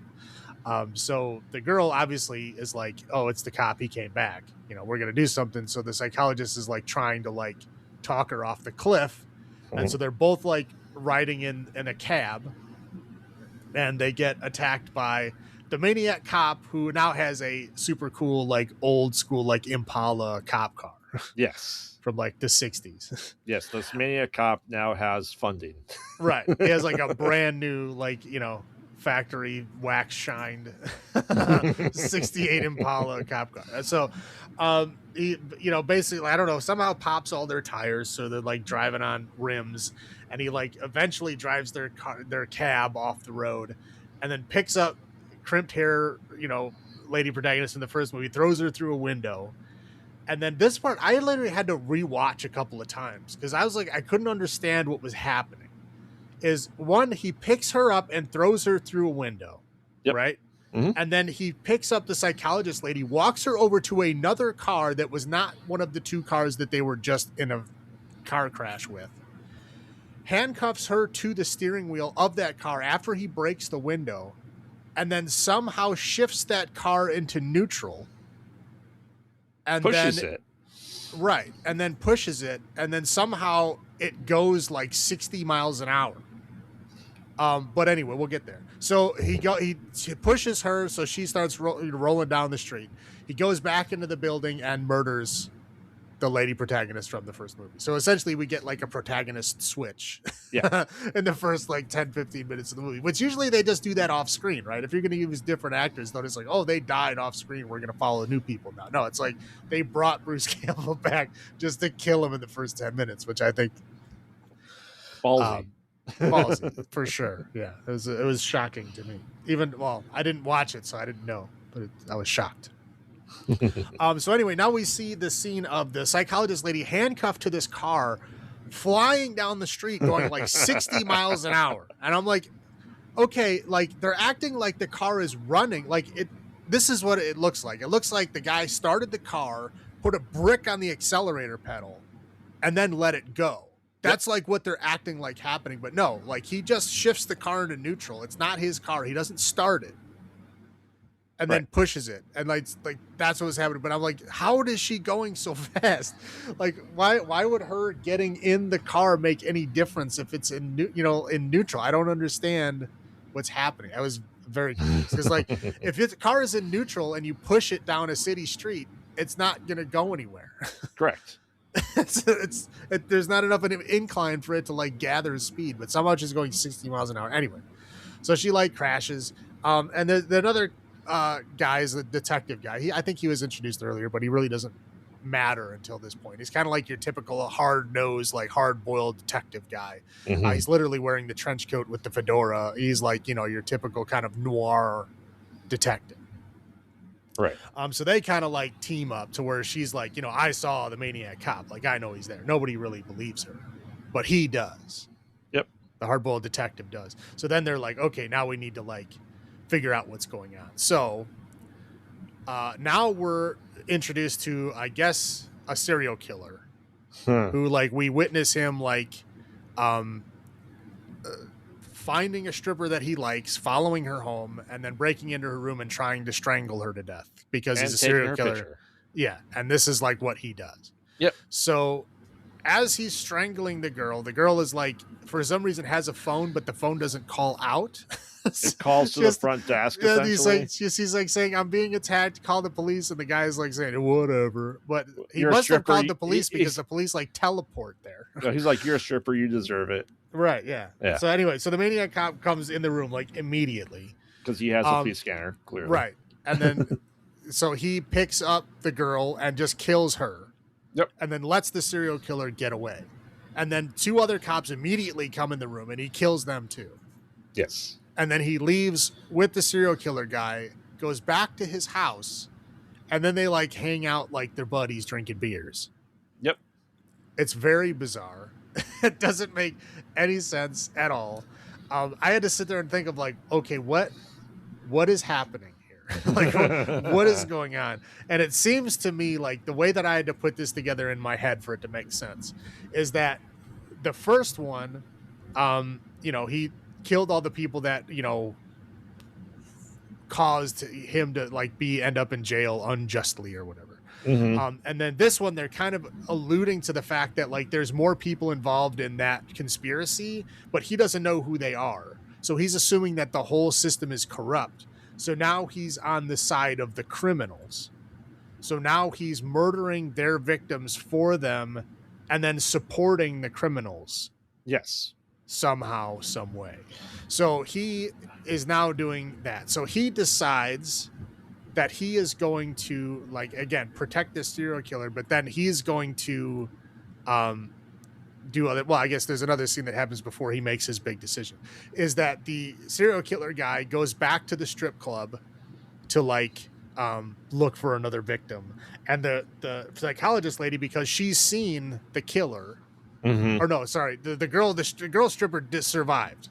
So the girl obviously is like, oh, it's the cop. He came back. We're going to do something. So the psychologist is like trying to like talk her off the cliff. And so they're both like riding in a cab, and they get attacked by the Maniac Cop, who now has a super cool, like old school, like Impala cop car. Yes. From like the 60s. Yes, this Maniac Cop now has funding. Right. He has like a brand new, like, factory wax shined 68 Impala cop car. So he, basically, I don't know, somehow pops all their tires, so they're like driving on rims, and he like eventually drives their cab off the road, and then picks up crimped hair, lady protagonist in the first movie, throws her through a window. And then this part, I literally had to rewatch a couple of times because I was like, I couldn't understand what was happening. Is one, he picks her up and throws her through a window, right? Mm-hmm. And then he picks up the psychologist lady, walks her over to another car that was not one of the two cars that they were just in a car crash with, handcuffs her to the steering wheel of that car after he breaks the window, and then somehow shifts that car into neutral. And pushes then, it. Right. And then pushes it. And then somehow it goes like 60 miles an hour. But anyway, we'll get there. So he pushes her. So she starts rolling down the street. He goes back into the building and murders the lady protagonist from the first movie. So essentially we get like a protagonist switch in the first like 10, 15 minutes of the movie, which usually they just do that off screen, right? If you're going to use different actors, though, it's like, oh, they died off screen, we're going to follow new people now. No, it's like they brought Bruce Campbell back just to kill him in the first 10 minutes, which I think ballsy for sure. Yeah, it was shocking to me. I didn't watch it, so I didn't know, but I was shocked. So anyway, now we see the scene of the psychologist lady handcuffed to this car, flying down the street, going like 60 miles an hour. And I'm like, okay, like they're acting like the car is running. Like this is what it looks like. It looks like the guy started the car, put a brick on the accelerator pedal, and then let it go. That's like what they're acting like happening. But no, like he just shifts the car into neutral. It's not his car. He doesn't start it. And then pushes it, and like that's what was happening. But I'm like, how is she going so fast? Like, why would her getting in the car make any difference if it's in neutral? I don't understand what's happening. I was very confused because like if the car is in neutral and you push it down a city street, it's not gonna go anywhere. Correct. There's not enough of an incline for it to like gather speed, but somehow she's going 60 miles an hour anyway. So she like crashes, and the another guy is the detective guy. I think he was introduced earlier, but he really doesn't matter until this point. He's kind of like your typical hard-nosed, like hard-boiled detective guy. Mm-hmm. He's literally wearing the trench coat with the fedora. He's like, your typical kind of noir detective. Right. So they kind of like team up to where she's like, I saw the Maniac Cop. Like, I know he's there. Nobody really believes her, but he does. Yep. The hard-boiled detective does. So then they're like, okay, now we need to like figure out what's going on. So now we're introduced to, I guess, a serial killer who like we witness him like finding a stripper that he likes, following her home, and then breaking into her room and trying to strangle her to death because he's a serial killer. Picture. Yeah, and this is like what he does. Yep. So as he's strangling the girl is like, for some reason, has a phone, but the phone doesn't call out. It calls to the front desk. Yeah, he's like saying, "I'm being attacked. Call the police." And the guy's like saying, "Whatever." But he must have called the police because the police like teleport there. No, he's like, "You're a stripper. You deserve it." Right. Yeah. So anyway, so the Maniac Cop comes in the room like immediately because he has a police scanner, clearly. Right. And then so he picks up the girl and just kills her. Yep. And then lets the serial killer get away. And then two other cops immediately come in the room and he kills them too. Yes. And then he leaves with the serial killer guy, goes back to his house, and then they like hang out like they're buddies drinking beers. Yep. It's very bizarre. It doesn't make any sense at all. I had to sit there and think of like, okay, what is happening here? Like, what is going on? And it seems to me like the way that I had to put this together in my head for it to make sense is that the first one, he killed all the people that, caused him to like end up in jail unjustly or whatever. Mm-hmm. And then this one, they're kind of alluding to the fact that like there's more people involved in that conspiracy, but he doesn't know who they are. So he's assuming that the whole system is corrupt. So now he's on the side of the criminals. So now he's murdering their victims for them and then supporting the criminals. Yes. Somehow, some way. So he is now doing that. So he decides that he is going to, like, again, protect this serial killer, but then he's going to do other. Well, I guess there's another scene that happens before he makes his big decision. Is that the serial killer guy goes back to the strip club to like look for another victim, and the psychologist lady, because she's seen the killer, or no, sorry, the girl stripper survived.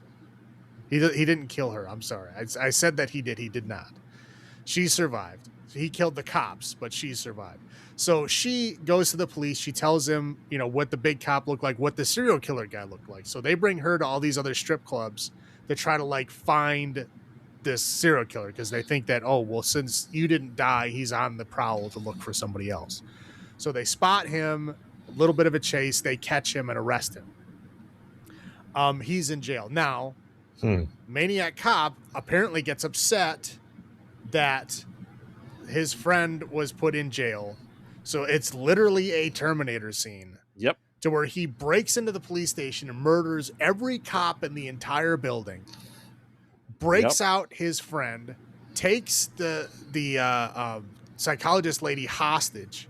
He didn't kill her. I'm sorry. I said that he did. He did not. She survived. He killed the cops, but she survived. So she goes to the police. She tells him, you know, what the big cop looked like, what the serial killer guy looked like. So they bring her to all these other strip clubs to try to like find this serial killer, because they think that, oh, well, since you didn't die, he's on the prowl to look for somebody else. So they spot him, a little bit of a chase. They catch him and arrest him. He's in jail. Now, Maniac Cop apparently gets upset that his friend was put in jail. So it's literally a Terminator scene. Yep. To where he breaks into the police station and murders every cop in the entire building, breaks out his friend, takes the psychologist lady hostage,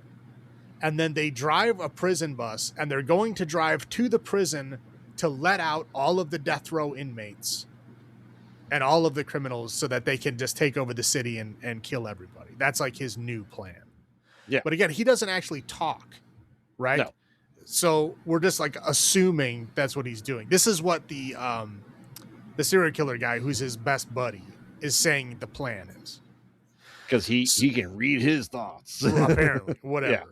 and then they drive a prison bus, and they're going to drive to the prison to let out all of the death row inmates and all of the criminals so that they can just take over the city and kill everybody. That's like his new plan. Yeah. But again, he doesn't actually talk, right? No. So we're just like assuming that's what he's doing. This is what the serial killer guy, who's his best buddy, is saying the plan is. Because he can read his thoughts. Apparently, whatever. Yeah.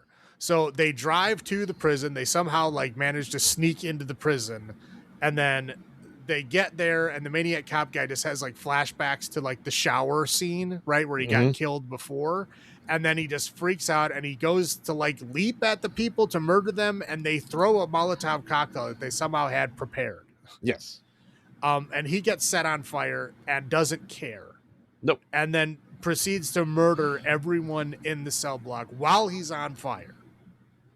So they drive to the prison. They somehow like manage to sneak into the prison, and then they get there, and the Maniac Cop guy just has like flashbacks to like the shower scene, right, where he got killed before. And then he just freaks out, and he goes to like leap at the people to murder them, and they throw a Molotov cocktail that they somehow had prepared. Yes. And he gets set on fire and doesn't care. Nope. And then proceeds to murder everyone in the cell block while he's on fire.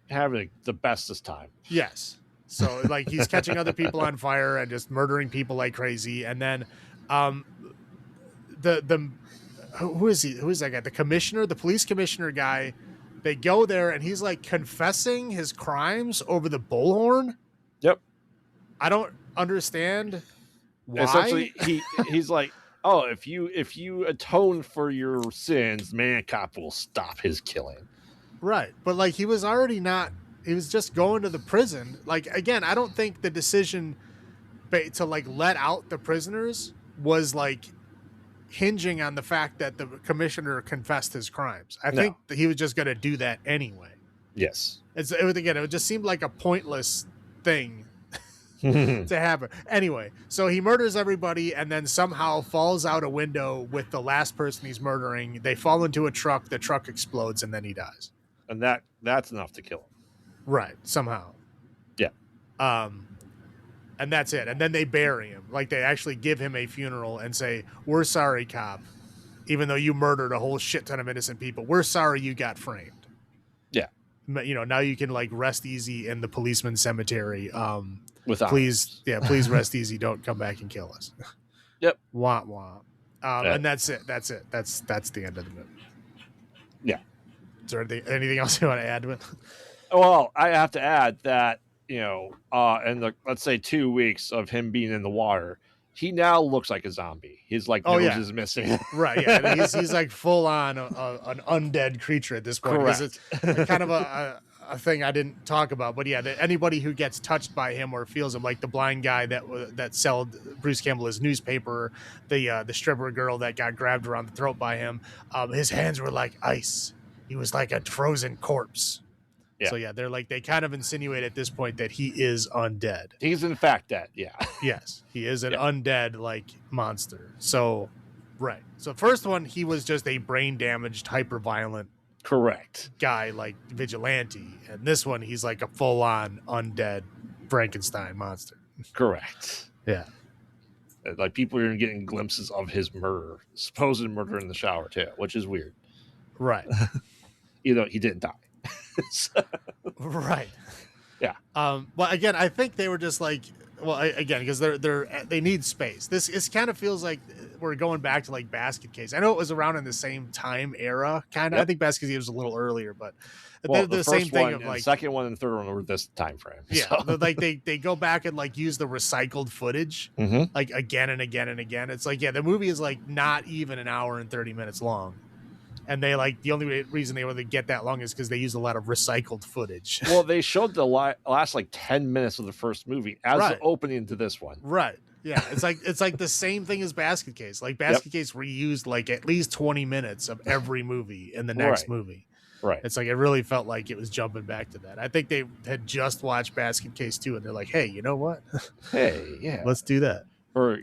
Having the bestest time. Yes. So like he's catching other people on fire and just murdering people like crazy. And then who is he? Who is that guy? The commissioner, the police commissioner guy. They go there, and he's like confessing his crimes over the bullhorn. Yep. I don't understand why. Essentially, he's like, oh, if you atone for your sins, Maniac Cop will stop his killing. Right. But like he was just going to the prison. Like, again, I don't think the decision to like let out the prisoners was like hinging on the fact that the commissioner confessed his crimes. I think that he was just going to do that anyway. Yes. It just seemed like a pointless thing to happen. Anyway, so he murders everybody and then somehow falls out a window with the last person he's murdering. They fall into a truck. The truck explodes, and then he dies. And that's enough to kill him. Right. Somehow. Yeah. And that's it. And then they bury him. Like, they actually give him a funeral and say, we're sorry, cop. Even though you murdered a whole shit ton of innocent people, we're sorry you got framed. Yeah. You know, now you can like rest easy in the policeman's cemetery. Please rest easy. Don't come back and kill us. Yep. Wah, wah. And that's it. That's the end of the movie. Yeah. Is there anything else you want to add to it? Well, I have to add that, you know, in the, let's say 2 weeks of him being in the water, he now looks like a zombie. His like nose is missing. Right. Yeah. I mean, he's like full on an undead creature at this point. Correct. It's kind of a thing I didn't talk about, but yeah, anybody who gets touched by him or feels him, like the blind guy that sold Bruce Campbell his newspaper, the stripper girl that got grabbed around the throat by him, his hands were like ice. He was like a frozen corpse. Yeah. So yeah, they kind of insinuate at this point that he is undead. He's in fact dead. Yeah. Yes, he is an undead like monster. So Right. So first one, he was just a brain damaged, hyper violent Correct. guy like vigilante, and this one he's like a full on undead Frankenstein monster. Correct. Yeah. Like people are getting glimpses of his murder, supposed murder in the shower too, which is weird. Right. Even though he didn't die. So, right. yeah. Well, again, I think they were just like, well, again, because they need space. This kind of feels like we're going back to like Basket Case. I know it was around in the same time era, kind of. Yep. I think Basket Case was a little earlier, but well, the same thing of like the second one and the third one were this time frame. Yeah, so. Like they go back and like use the recycled footage like again and again and again. It's like, yeah, the movie is like not even an hour and 30 minutes long. And they like the only reason they were to get that long is because they use a lot of recycled footage. Well, they showed the last like 10 minutes of the first movie as the opening to this one. Right. Yeah. It's like the same thing as Basket Case. Like Basket Case reused like at least 20 minutes of every movie in the next movie. Right. It's like it really felt like it was jumping back to that. I think they had just watched Basket Case 2 and they're like, hey, you know what? Hey, yeah. Let's do that. Or,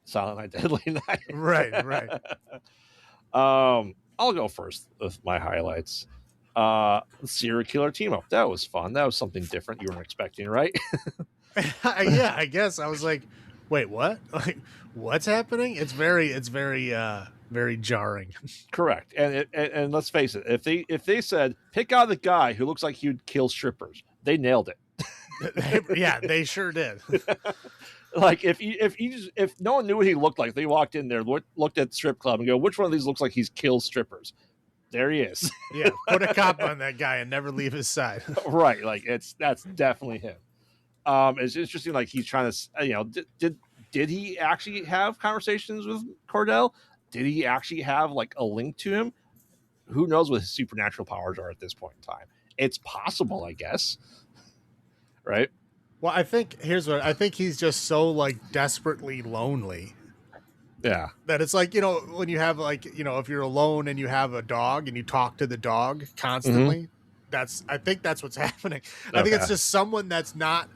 Silent Night, Deadly Night. Right. I'll go first with my highlights. Serial killer team up. That was fun. That was something different you weren't expecting, right? Yeah, I guess. I was like, wait, what? Like, what's happening? It's very very jarring. Correct. And let's face it, if they said pick out the guy who looks like he would kill strippers, they nailed it. Yeah, they sure did. Like if no one knew what he looked like, they walked in there, looked at the strip club and go, which one of these looks like he's killed strippers? There he is. Yeah, put a cop on that guy and never leave his side. Right, like that's definitely him. It's interesting, like he's trying to, did he actually have conversations with Cordell? Did he actually have like a link to him? Who knows what his supernatural powers are at this point in time? It's possible, I guess. Right? Well, I think he's just so like desperately lonely. Yeah. That it's like, when you have like, if you're alone and you have a dog and you talk to the dog constantly, I think that's what's happening. Okay. I think it's just someone that's not,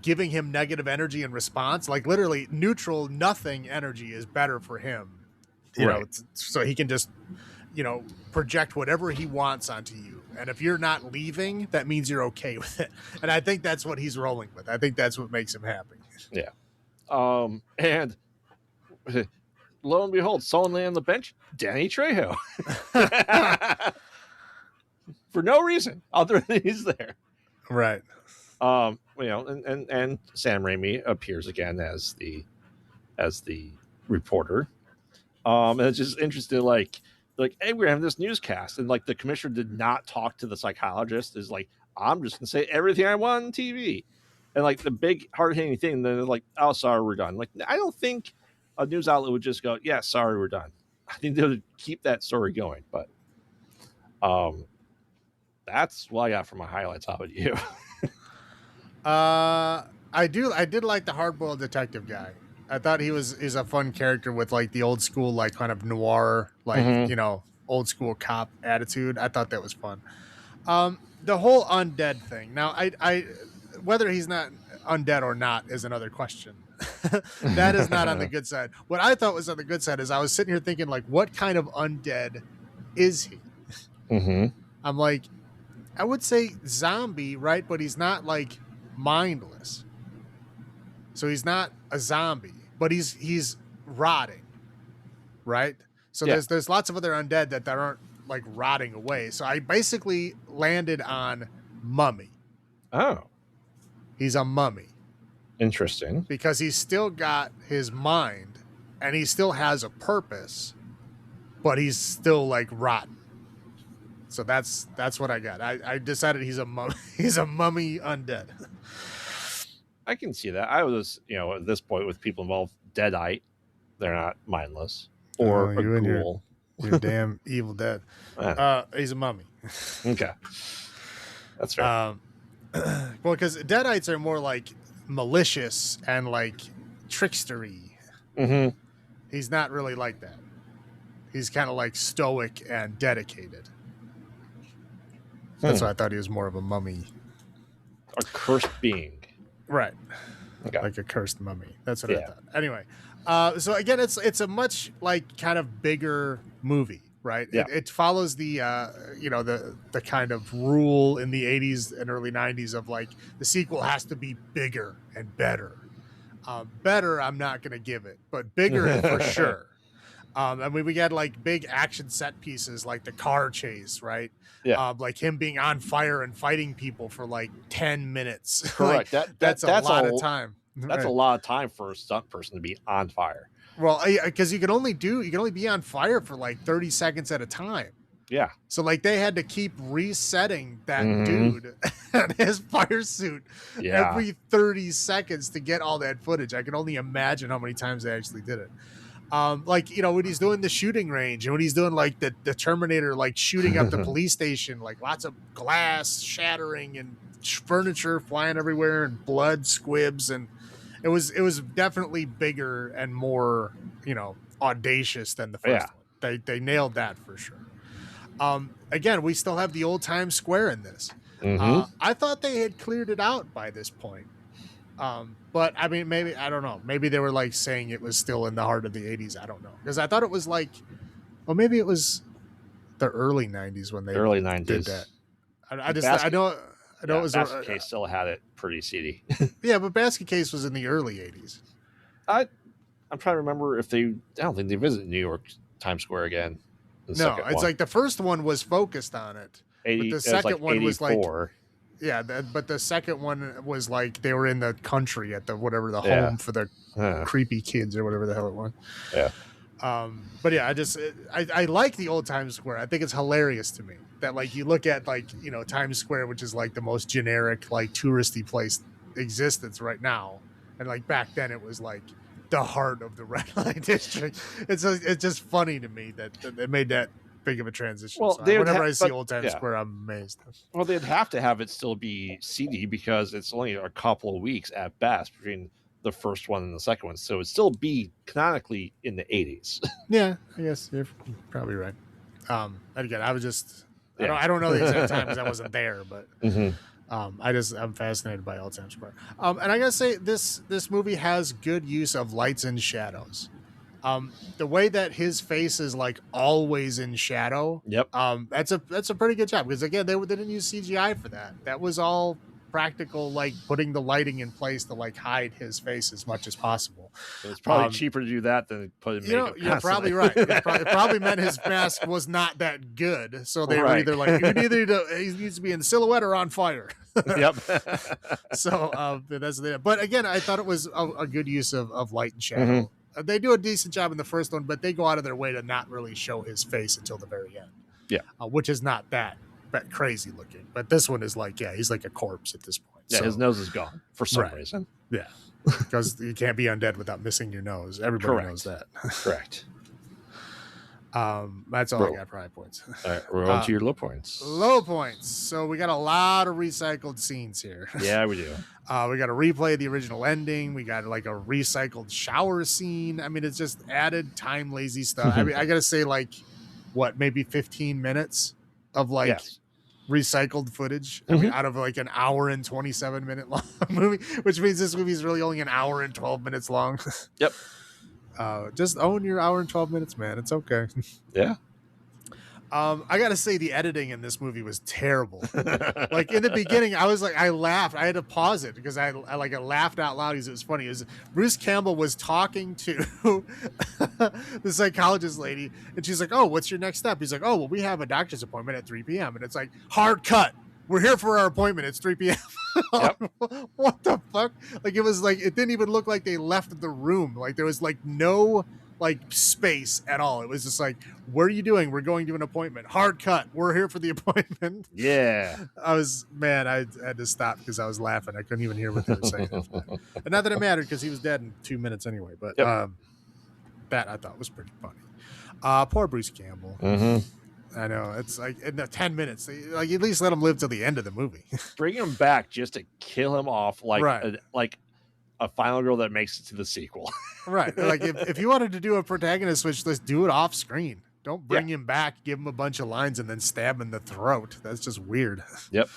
giving him negative energy in response. Like literally neutral, nothing energy is better for him. You know, so he can just, project whatever he wants onto you. And if you're not leaving, that means you're okay with it. And I think that's what he's rolling with. I think that's what makes him happy. Yeah. And lo and behold, someone lay on the bench, Danny Trejo. For no reason other than he's there. Right. And Sam Raimi appears again as the reporter. And it's just interesting, like, hey, we're having this newscast, and like the commissioner did not talk to the psychologist. Is like, I'm just gonna say everything I want on TV, and like the big hard hitting thing. Then they're like, oh, sorry, we're done. Like, I don't think a news outlet would just go, yeah, sorry, we're done. I think they would keep that story going. But that's what I got for my highlights. How about you? I did like the hard-boiled detective guy. I thought he's a fun character with like the old school, like kind of noir, like, old school cop attitude. I thought that was fun. The whole undead thing. Now I whether he's not undead or not is another question. That is not on the good side. What I thought was on the good side is I was sitting here thinking like, what kind of undead is he? I'm like, I would say zombie, right? But he's not like mindless. So he's not a zombie, but he's rotting, right? So there's lots of other undead that aren't like rotting away. So I basically landed on mummy. Oh. He's a mummy. Interesting. Because he's still got his mind and he still has a purpose, but he's still like rotten. So that's what I got. I decided he's a mummy. He's a mummy undead. I can see that. I was, at this point with people involved, deadite. They're not mindless or a ghoul. You're damn evil dead. He's a mummy. Okay, that's fair. Well, because deadites are more like malicious and like trickstery. He's not really like that. He's kind of like stoic and dedicated. That's why I thought he was more of a mummy. A cursed being. Right. Okay. like a cursed mummy. That's what I thought. Anyway, so again, it's a much like kind of bigger movie, right? Yeah. It follows the the kind of rule in the 80s and early 90s of like the sequel has to be bigger and better. Better, I'm not going to give it, but bigger for sure. I mean, we got like big action set pieces, like the car chase, right? Yeah. Like him being on fire and fighting people for like 10 minutes. Correct. Like, that's a lot of time. That's a lot of time for a stunt person to be on fire. Well, because you can only be on fire for like 30 seconds at a time. Yeah. So like they had to keep resetting that dude and his fire suit every 30 seconds to get all that footage. I can only imagine how many times they actually did it. Like, when he's doing the shooting range and when he's doing like the Terminator, like shooting up the police station, like lots of glass shattering and furniture flying everywhere and blood squibs. And it was definitely bigger and more, audacious than the first one. They nailed that for sure. Again, we still have the old Times Square in this. I thought they had cleared it out by this point. But I mean, maybe, I don't know. Maybe they were like saying it was still in the heart of the 80s. I don't know. Because I thought it was like, well, maybe it was the early 90s when they did that. I know it was. Basket Case still had it pretty seedy. Yeah, but Basket Case was in the early 80s. I'm trying to remember if I don't think they visited New York Times Square again. No, it's like the first one was focused on it. But the second one was like, yeah, but the second one was like they were in the country at the home for the creepy kids or whatever the hell it was. Yeah. But yeah, I like the old Times Square. I think it's hilarious to me that like you look at like, Times Square, which is like the most generic, like touristy place existence right now. And like back then it was like the heart of the red light district. It's just funny to me that they made that big of a transition. Well, so whenever I see old Times Square, I'm amazed. Well, they'd have to have it still be seedy because it's only a couple of weeks at best between the first one and the second one, so it'd still be canonically in the 80s. Yeah, I guess you're probably right. And again, I was just I don't know the exact time because I wasn't there, but I'm fascinated by old Times Square. And I gotta say this movie has good use of lights and shadows. The way that his face is like always in shadow. Yep. That's a pretty good job because again they didn't use CGI for that. That was all practical, like putting the lighting in place to like hide his face as much as possible. So it's probably cheaper to do that than put in makeup. You're probably right. It probably meant his mask was not that good, so they were either like he needs to be in silhouette or on fire. Yep. So that's the. But again, I thought it was a good use of light and shadow. They do a decent job in the first one, but they go out of their way to not really show his face until the very end. Yeah, which is not that crazy looking. But this one is like, he's like a corpse at this point. Yeah, so, his nose is gone for some reason. Yeah, because you can't be undead without missing your nose. Everybody knows that. Correct. That's all I got for high points. All right, we're on to your low points. Low points. So we got a lot of recycled scenes here. Yeah, we do. We got to replay the original ending. We got like a recycled shower scene. I mean, it's just added time, lazy stuff. I mean, I got to say, like, maybe 15 minutes of like recycled footage. I mean, out of like an hour and 27 minute long movie, which means this movie is really only an hour and 12 minutes long. Yep. Just own your hour and 12 minutes, man. It's okay. Yeah. I gotta say the editing in this movie was terrible. Like in the beginning, I was like, I laughed. I had to pause it because I laughed out loud because it was funny. Bruce Campbell was talking to the psychologist lady, and she's like, "Oh, what's your next step?" He's like, "Oh, well, we have a doctor's appointment at 3 p.m." And it's like, hard cut. We're here for our appointment. It's 3 p.m. Yep. What the fuck? Like it was like it didn't even look like they left the room. Like there was like no like space at all. It was just like, what are you doing? We're going to an appointment. Hard cut. We're here for the appointment. Yeah. I had to stop because I was laughing. I couldn't even hear what they were saying. And not that it mattered because he was dead in 2 minutes anyway. But that I thought was pretty funny. Poor Bruce Campbell. I know. It's like in the 10 minutes, like at least let him live till the end of the movie. Bring him back just to kill him off like a final girl that makes it to the sequel. Right. Like if you wanted to do a protagonist switch, let's do it off screen. Don't bring him back, give him a bunch of lines, and then stab him in the throat. That's just weird. Yep.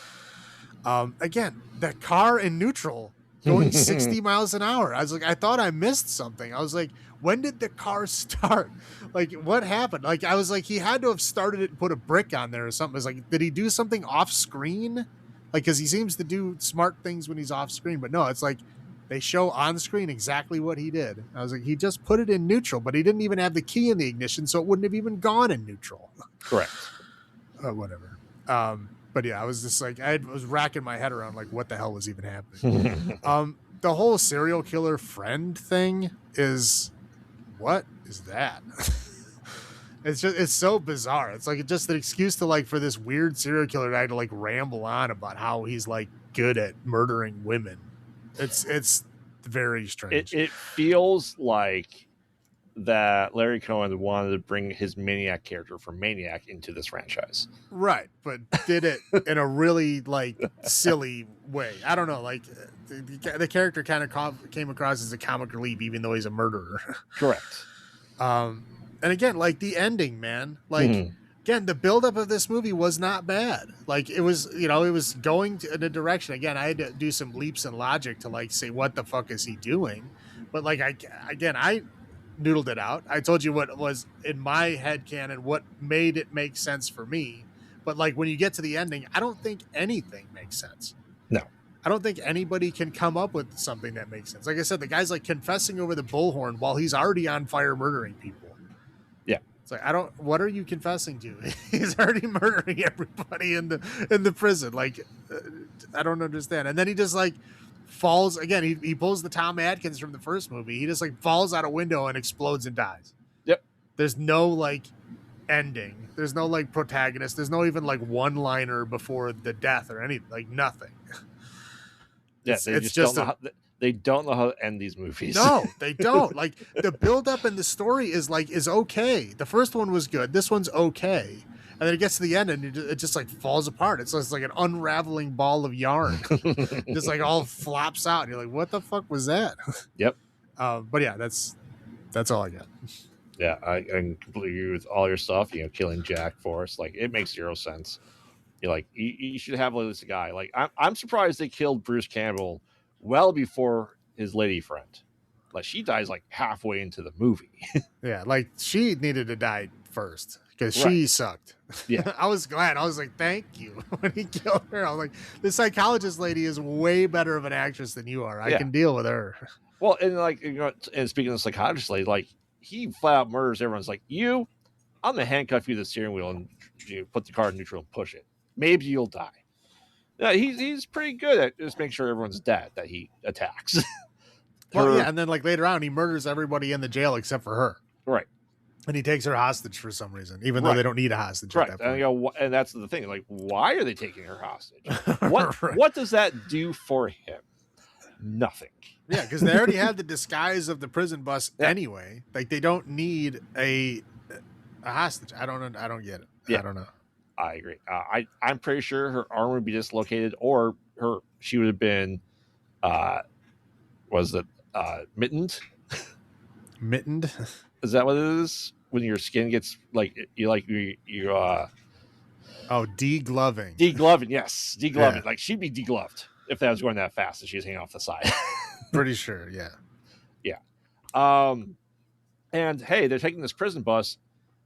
Again, the car in neutral going 60 miles an hour. I was like, I thought I missed something. I was like, when did the car start? Like, what happened? Like, I was like, he had to have started it and put a brick on there or something. It's like, did he do something off screen? Like, because he seems to do smart things when he's off screen, but no, it's like they show on screen exactly what he did. I was like, he just put it in neutral, but he didn't even have the key in the ignition, so it wouldn't have even gone in neutral. Correct. Whatever. But yeah, I was just like, I was racking my head around like what the hell was even happening. The whole serial killer friend thing is, what is that? It's so bizarre. It's like just an excuse to like for this weird serial killer guy to like ramble on about how he's like good at murdering women. It's very strange. It feels like that Larry Cohen wanted to bring his Maniac character from Maniac into this franchise. Right, but did it in a really like silly way. I don't know, like the character kind of came across as a comic relief even though he's a murderer. Correct. And again, like the ending, man, like again, the buildup of this movie was not bad. Like it was, you know, it was going in a direction. Again, I had to do some leaps in logic to like say, what the fuck is he doing? But like, I noodled it out. I told you what was in my head canon, what made it make sense for me. But like when you get to the ending, I don't think anything makes sense. No. I don't think anybody can come up with something that makes sense. Like I said, the guy's like confessing over the bullhorn while he's already on fire murdering people. Yeah. It's like, what are you confessing to? He's already murdering everybody in the prison. Like, I don't understand. And then he just like falls again. He pulls the Tom Atkins from the first movie. He just like falls out a window and explodes and dies. Yep. There's no like ending. There's no like protagonist. There's no even like one liner before the death or anything. Like nothing. Yeah, they don't know how to end these movies. No, they don't. Like the build-up and the story is okay. The first one was good. This one's okay. And then it gets to the end and it just like falls apart. It's like an unraveling ball of yarn. Just like all flops out. And you're like, what the fuck was that? Yep. But yeah, that's all I got. Yeah, I completely agree with all your stuff. You know, killing Jack Forrest, like it makes zero sense. You're like, you should have this guy. Like, I'm surprised they killed Bruce Campbell well before his lady friend. Like, she dies like halfway into the movie. Yeah, like she needed to die first because she sucked. Yeah. I was glad. I was like, thank you when he killed her. I was like, the psychologist lady is way better of an actress than you are. I can deal with her. Well, and like, you know, and speaking of the psychologist lady, like he flat out murders everyone's like, I'm gonna handcuff you to the steering wheel and put the car in neutral and push it. Maybe you'll die. Yeah, he's pretty good at just making sure everyone's dead that he attacks. Well, yeah, and then like later on, he murders everybody in the jail except for her. Right. And he takes her hostage for some reason, even though they don't need a hostage. Right. At that point. And that's the thing. Like, why are they taking her hostage? What does that do for him? Nothing. Yeah, because they already had the disguise of the prison bus anyway. Like they don't need a hostage. I don't get it. Yeah. I don't know. I agree. I'm pretty sure her arm would be dislocated, or she would have been, mittened? Mittened? Is that what it is? When your skin gets like degloving. Degloving, yes, degloving. Yeah. Like she'd be degloved if that was going that fast and she was hanging off the side. Pretty sure, yeah. Yeah. And hey, they're taking this prison bus,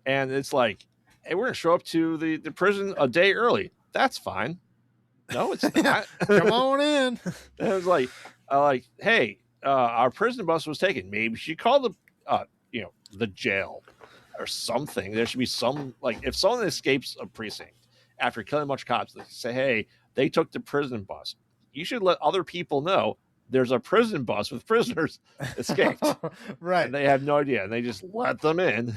and it's like, hey, we're gonna show up to the prison a day early. That's fine. No, it's not. Come on in. And it was like, hey, our prison bus was taken. Maybe she called the jail or something. There should be some, like, if someone escapes a precinct after killing a bunch of cops, they say, hey, they took the prison bus. You should let other people know there's a prison bus with prisoners escaped. Right. And they have no idea. And they just let them in.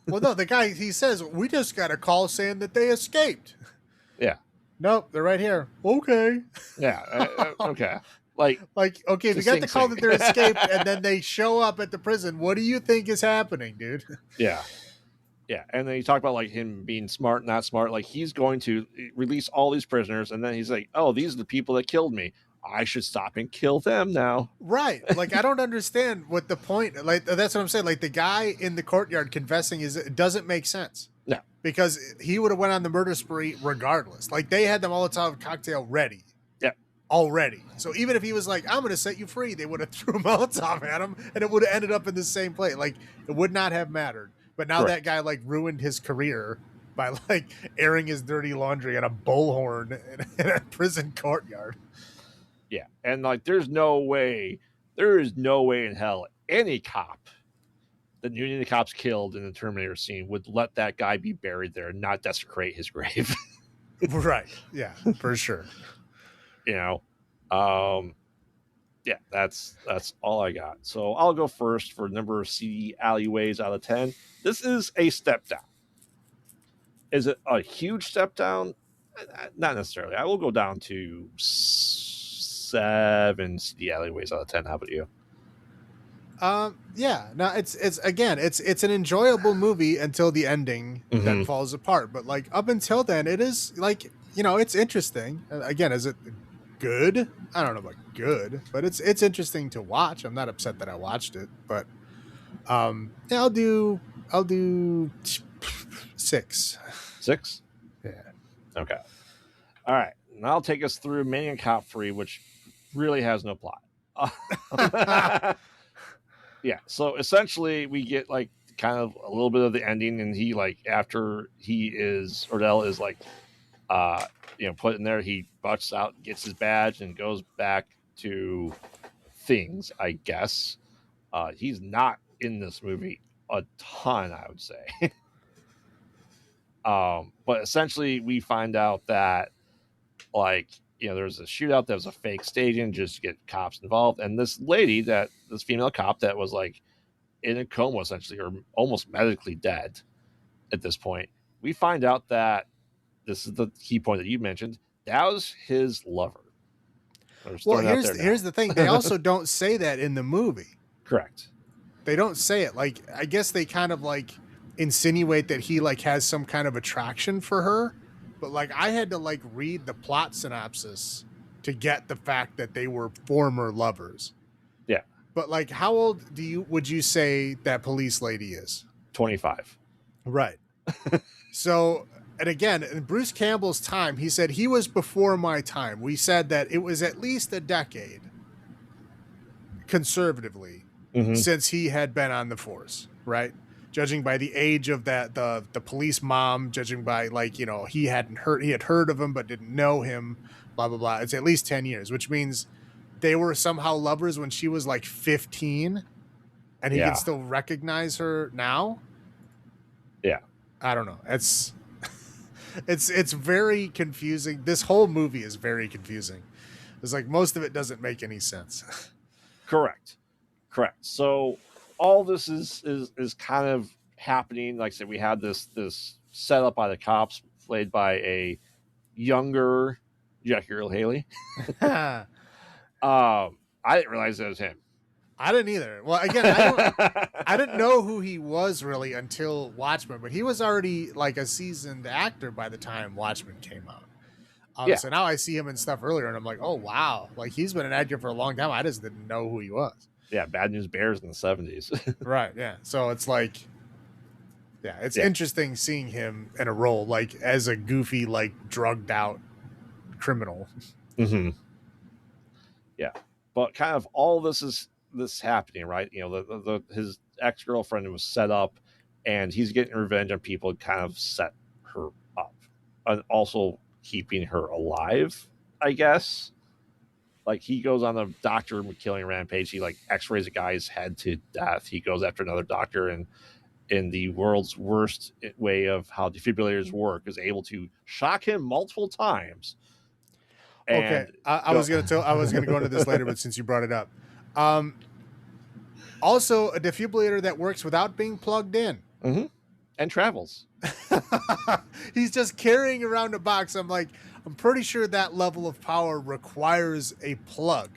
Well, no, the guy, he says, we just got a call saying that they escaped. Yeah. Nope, they're right here. Okay. Yeah. Okay. Like, okay, we got the call that they're escaped, and then they show up at the prison. What do you think is happening, dude? Yeah. Yeah. And then you talk about like him being smart, not smart. Like he's going to release all these prisoners. And then he's like, oh, these are the people that killed me. I should stop and kill them now. Right. Like, I don't understand what the point, like, that's what I'm saying. Like the guy in the courtyard confessing it doesn't make sense. No. Because he would have went on the murder spree regardless. Like they had the Molotov cocktail ready. Yeah. already. So even if he was like, I'm going to set you free, they would have threw Molotov at him and it would have ended up in the same place. Like, it would not have mattered. But now that guy like ruined his career by like airing his dirty laundry at a bullhorn in a prison courtyard. Yeah. And like, there is no way in hell any cop that knew any of the cops killed in the Terminator scene would let that guy be buried there and not desecrate his grave. Right. Yeah, for sure. You know, yeah, that's all I got. So I'll go first for number of seedy alleyways out of 10. This is a step down. Is it a huge step down? Not necessarily. I will go down to 7 seedy alleyways out of 10. How about you? Yeah, no, it's again, it's an enjoyable movie until the ending that falls apart. But like up until then, it is like, you know, it's interesting. Again, is it good? I don't know about good, but it's interesting to watch. I'm not upset that I watched it, but yeah, I'll do 6. 6? Yeah. Okay. All right. And I'll take us through Maniac Cop 3, which really has no plot. Yeah. So essentially, we get like kind of a little bit of the ending, and he like after Ordell is like, put in there, he busts out, gets his badge, and goes back to things. I guess he's not in this movie a ton, I would say. But essentially, we find out that like, there's a shootout that was a fake staging just to get cops involved, and this female cop that was like in a coma essentially, or almost medically dead at this point, we find out that this is the key point that you mentioned, that was his lover. Well, here's the thing, they also don't say that in the movie. Correct. They don't say it. Like, I guess they kind of like insinuate that he like has some kind of attraction for her. But like, I had to like read the plot synopsis to get the fact that they were former lovers. Yeah. But like, how old would you say that police lady is? 25. Right. So, and again, in Bruce Campbell's time, he said he was before my time. We said that it was at least a decade, conservatively, since he had been on the force, right? Judging by the age of the police mom, judging by like, he had heard of him but didn't know him, blah blah blah. It's at least 10 years, which means they were somehow lovers when she was like 15, and he can still recognize her now. Yeah, I don't know. It's very confusing. This whole movie is very confusing. It's like most of it doesn't make any sense. Correct. So all this is kind of happening. Like I said, we had this set up by the cops, played by a younger Jackie Earle Haley. I didn't realize that was him. I didn't either. Well, again, I didn't know who he was really until Watchmen, but he was already like a seasoned actor by the time Watchmen came out. So now I see him and stuff earlier, and I'm like, oh wow, like he's been an actor for a long time. I just didn't know who he was. Yeah, Bad News Bears in the 70s. Right. Yeah. So it's like, it's interesting seeing him in a role like as a goofy, like drugged out criminal. Mm-hmm. Yeah, but kind of all this is happening, right? His ex-girlfriend was set up, and he's getting revenge on people and kind of set her up, and also keeping her alive, I guess. Like, he goes on a doctor killing rampage. He like x-rays a guy's head to death. He goes after another doctor, and in the world's worst way of how defibrillators work, is able to shock him multiple times. Okay, I was gonna go into this later, but since you brought it up, also a defibrillator that works without being plugged in, and travels. He's just carrying around a box. I'm pretty sure that level of power requires a plug,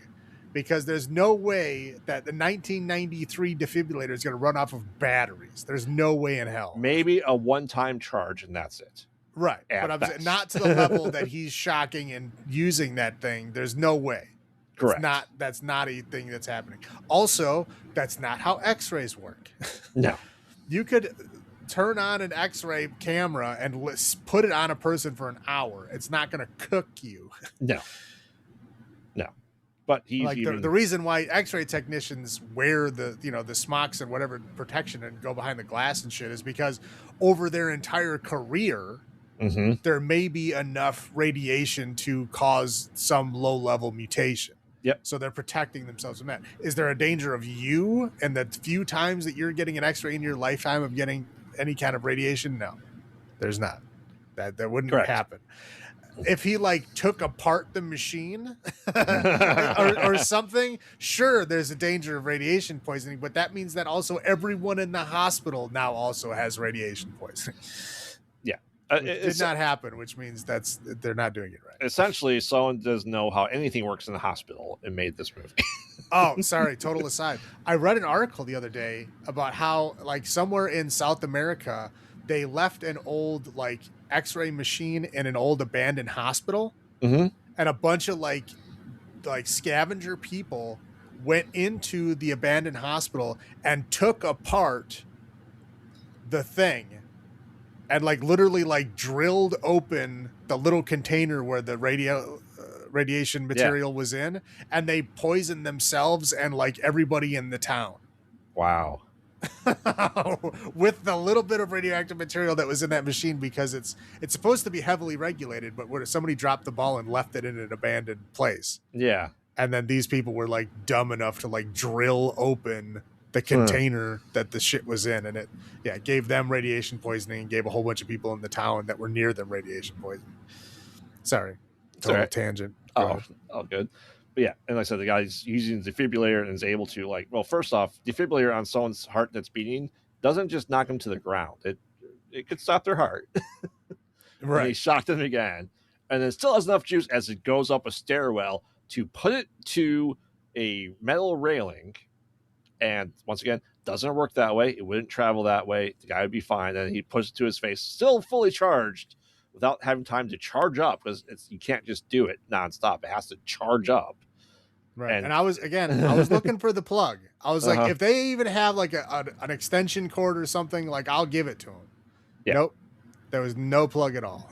because there's no way that the 1993 defibrillator is going to run off of batteries. There's no way in hell. Maybe a one-time charge, and that's it. Right. But I'm saying not to the level that he's shocking and using that thing. There's no way. Correct. That's not a thing that's happening. Also, that's not how x-rays work. No. You could turn on an x-ray camera and put it on a person for an hour. It's not going to cook you. No. But he's like even the reason why X-ray technicians wear the the smocks and whatever protection and go behind the glass and shit is because over their entire career, there may be enough radiation to cause some low-level mutation. Yep. So they're protecting themselves from that. Is there a danger of you and the few times that you're getting an X-ray in your lifetime of getting any kind of radiation? No, there's not. That wouldn't happen. If he like took apart the machine or something, sure, there's a danger of radiation poisoning, but that means that also everyone in the hospital now also has radiation poisoning. Yeah. It did not happen, which means they're not doing it right. Essentially, someone doesn't know how anything works in the hospital and made this movie. Oh, sorry, total aside. I read an article the other day about how like somewhere in South America, they left an old like X-ray machine in an old abandoned hospital, and a bunch of like scavenger people went into the abandoned hospital and took apart the thing and like literally like drilled open the little container where the radiation material was in, and they poisoned themselves and like everybody in the town. Wow. With the little bit of radioactive material that was in that machine, because it's supposed to be heavily regulated, but where somebody dropped the ball and left it in an abandoned place. Yeah. And then these people were like dumb enough to like drill open the container that the shit was in, and it gave them radiation poisoning and gave a whole bunch of people in the town that were near them radiation poisoning. Sorry. Total tangent. Oh, good. But yeah, and like I said, the guy's using the defibrillator and is able to like, well, first off, defibrillator on someone's heart that's beating doesn't just knock them to the ground. It could stop their heart. Right. And he shocked them again. And then still has enough juice as it goes up a stairwell to put it to a metal railing. And once again, doesn't work that way. It wouldn't travel that way. The guy would be fine. And he puts it to his face, still fully charged, without having time to charge up, because you can't just do it nonstop. It has to charge up. Right. And I was looking for the plug. I was like, if they even have like an extension cord or something, like I'll give it to them. Yeah. Nope. There was no plug at all.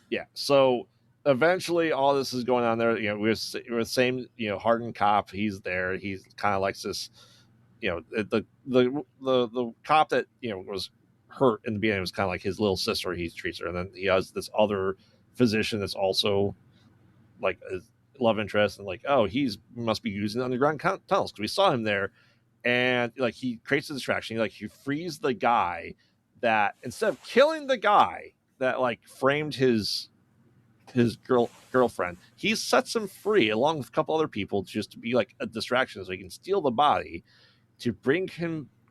Yeah. So eventually all this is going on there. You know, we're the same, hardened cop. He's there. He's kind of like this, the cop that, was hurt in the beginning was kind of like his little sister. He treats her. And then he has this other physician that's also like a love interest, and like, oh, he must be using underground tunnels because we saw him there. And like he creates a distraction. He frees the guy that, instead of killing the guy that like framed his girlfriend, he sets him free along with a couple other people just to be like a distraction so he can steal the body to bring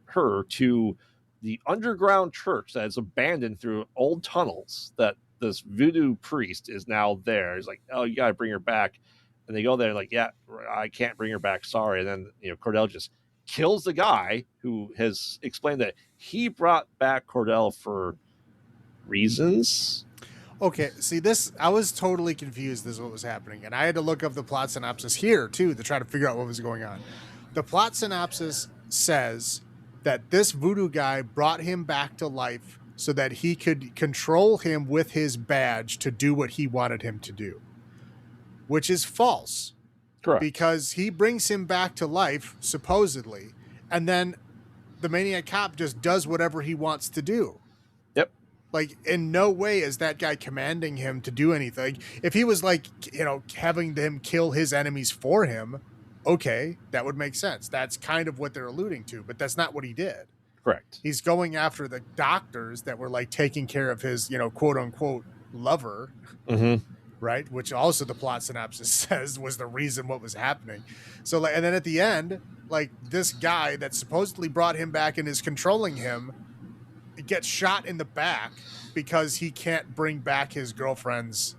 her to the underground church that is abandoned through old tunnels that this voodoo priest is now there. He's like, oh, you gotta bring her back. And they go there like, yeah, I can't bring her back, sorry. And then Cordell just kills the guy who has explained that he brought back Cordell for reasons. Okay, see this, I was totally confused as what was happening, and I had to look up the plot synopsis here too to try to figure out what was going on. The plot synopsis says that this voodoo guy brought him back to life so that he could control him with his badge to do what he wanted him to do, which is false. Correct. Because he brings him back to life, supposedly, and then the Maniac Cop just does whatever he wants to do. Yep. Like, in no way is that guy commanding him to do anything. If he was like, having him kill his enemies for him, okay, that would make sense. That's kind of what they're alluding to, but that's not what he did. Correct. He's going after the doctors that were like taking care of his, quote unquote lover. Mm-hmm. Right, which also the plot synopsis says was the reason what was happening. So, like, and then at the end, like, this guy that supposedly brought him back and is controlling him gets shot in the back because he can't bring back his girlfriend's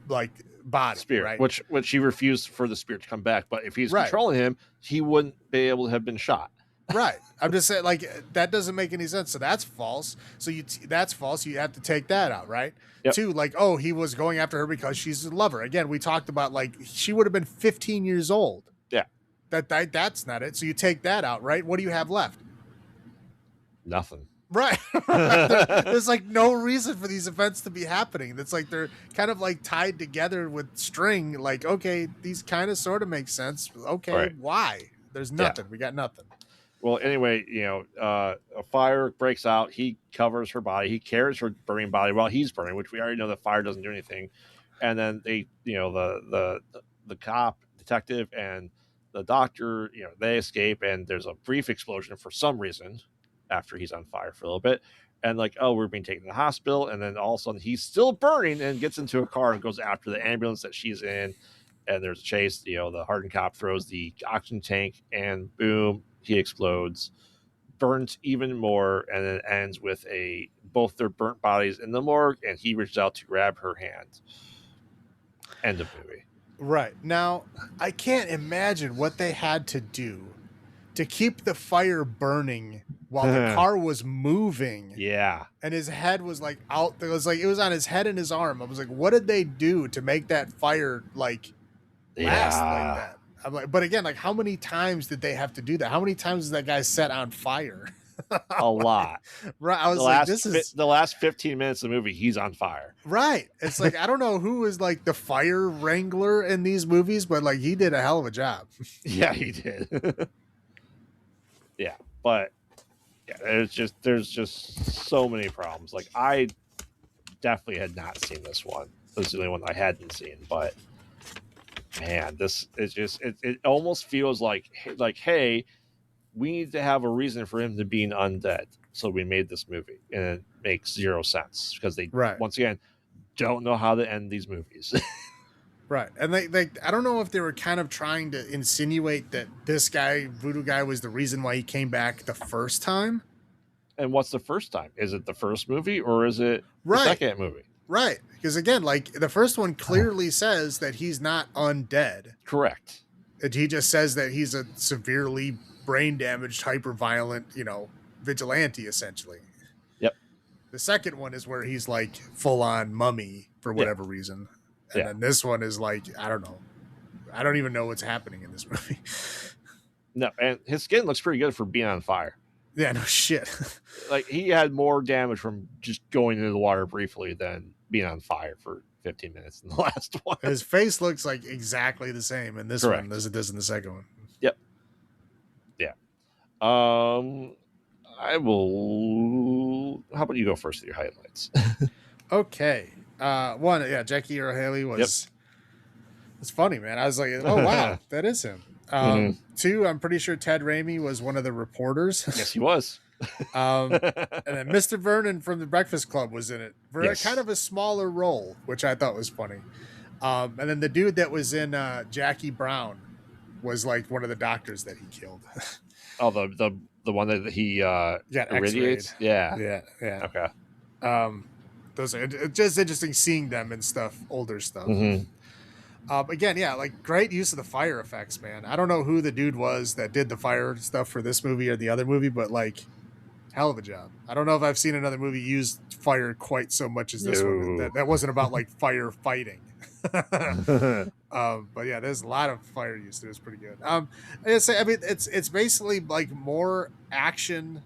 like body, spirit, right? Which he refused for the spirit to come back. But if he's controlling him, he wouldn't be able to have been shot. Right. I'm just saying, like, that doesn't make any sense. So that's false. So that's false. You have to take that out, right? Yep. Two, like, oh, he was going after her because she's a lover. Again, we talked about, like, she would have been 15 years old. Yeah. That's not it. So you take that out, right? What do you have left? Nothing. Right. There's like no reason for these events to be happening. It's like they're kind of like tied together with string. Like, okay, these kind of sort of make sense. Okay, Right. why? There's nothing. We got nothing. Well, anyway, a fire breaks out. He covers her body. He carries her burning body while he's burning, which we already know that fire doesn't do anything. And then they, the cop, detective, and the doctor, they escape, and there's a brief explosion for some reason after he's on fire for a little bit. And like, oh, we're being taken to the hospital, and then all of a sudden he's still burning and gets into a car and goes after the ambulance that she's in. And there's a chase. The hardened cop throws the oxygen tank, and boom, he explodes, burns even more, and then ends with both their burnt bodies in the morgue, and he reaches out to grab her hand. End of movie. Right. Now, I can't imagine what they had to do to keep the fire burning while the car was moving. Yeah. And his head was like out. It was on his head and his arm. I was like, what did they do to make that fire like last like that? I'm like, but again, like, how many times did they have to do that? How many times is that guy set on fire? A lot. Right. I was the last 15 minutes of the movie, he's on fire. Right. It's like, I don't know who is like the fire wrangler in these movies, but like he did a hell of a job. Yeah, he did. Yeah. But yeah, there's just so many problems. Like, I definitely had not seen this one. This is the only one I hadn't seen, but man, this is just it almost feels like hey, we need to have a reason for him to be an undead, so we made this movie, and it makes zero sense because they once again don't know how to end these movies. Right. And they I don't know if they were kind of trying to insinuate that this guy, Voodoo Guy, was the reason why he came back the first time. And what's the first time? Is it the first movie or is it the second movie? Right. Because again, like the first one clearly says that he's not undead. Correct. He just says that he's a severely brain damaged, hyper violent, vigilante, essentially. Yep. The second one is where he's like full on mummy for whatever reason. And then this one is like, I don't know. I don't even know what's happening in this movie. No, and his skin looks pretty good for being on fire. Yeah, no shit. Like, he had more damage from just going into the water briefly than being on fire for 15 minutes in the last one. His face looks like exactly the same in this one as it does in the second one. Yep. Yeah. I will. How about you go first with your highlights? Okay. One, Jackie Earle Haley was. It's funny, man. I was like, oh wow, that is him. Two, I'm pretty sure Ted Raimi was one of the reporters. Yes, he was. And then Mr. Vernon from The Breakfast Club was in it for kind of a smaller role, which I thought was funny. And then the dude that was in Jackie Brown was like one of the doctors that he killed. Oh, the one that he irradiates? Yeah. Okay. Those are just interesting seeing them and stuff, older stuff. Again, like great use of the fire effects, man. I don't know who the dude was that did the fire stuff for this movie or the other movie, but like hell of a job. I don't know if I've seen another movie use fire quite so much as this one. That wasn't about like fire fighting. But yeah, there's a lot of fire use. It was pretty good. It's basically like more action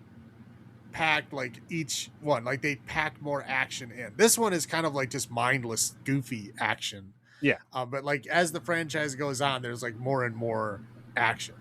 packed, like each one, like they packed more action in. This one is kind of like just mindless, goofy action. Yeah. But like as the franchise goes on, there's like more and more action.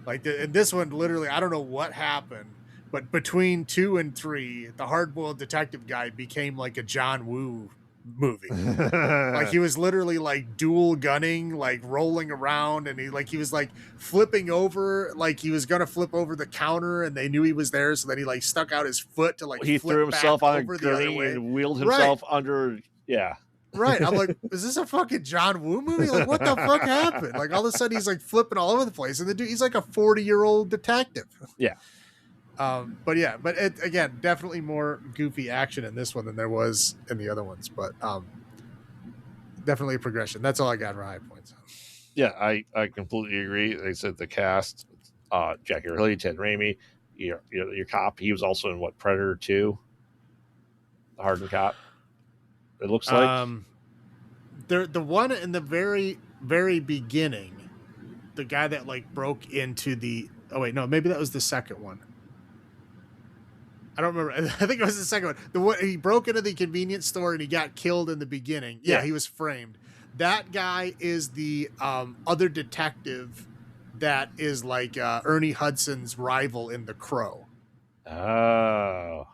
Like in this one, literally, I don't know what happened, but between 2 and 3, the hard-boiled detective guy became like a John Woo movie. Like he was literally like dual gunning, like rolling around, and he was like flipping over, like he was gonna flip over the counter, and they knew he was there, so then he like stuck out his foot to like he threw himself on a gurney and wheeled himself under. Yeah. Right. I'm like, is this a fucking John Woo movie? Like, what the fuck happened? Like, all of a sudden, he's like flipping all over the place, and the dude, he's like a 40-year-old detective. Yeah. But it, again, definitely more goofy action in this one than there was in the other ones. But definitely a progression. That's all I got for high points. Yeah, I completely agree. They said the cast, Jackie Earle Haley, Ted Raimi, your cop. He was also in Predator 2, the hardened cop. It looks like the one in the very, very beginning, the guy that like broke into the. Oh wait, no, maybe that was the second one. I don't remember. I think it was the second one. The one he broke into the convenience store and he got killed in the beginning. Yeah, he was framed. That guy is the other detective that is like Ernie Hudson's rival in The Crow. Oh,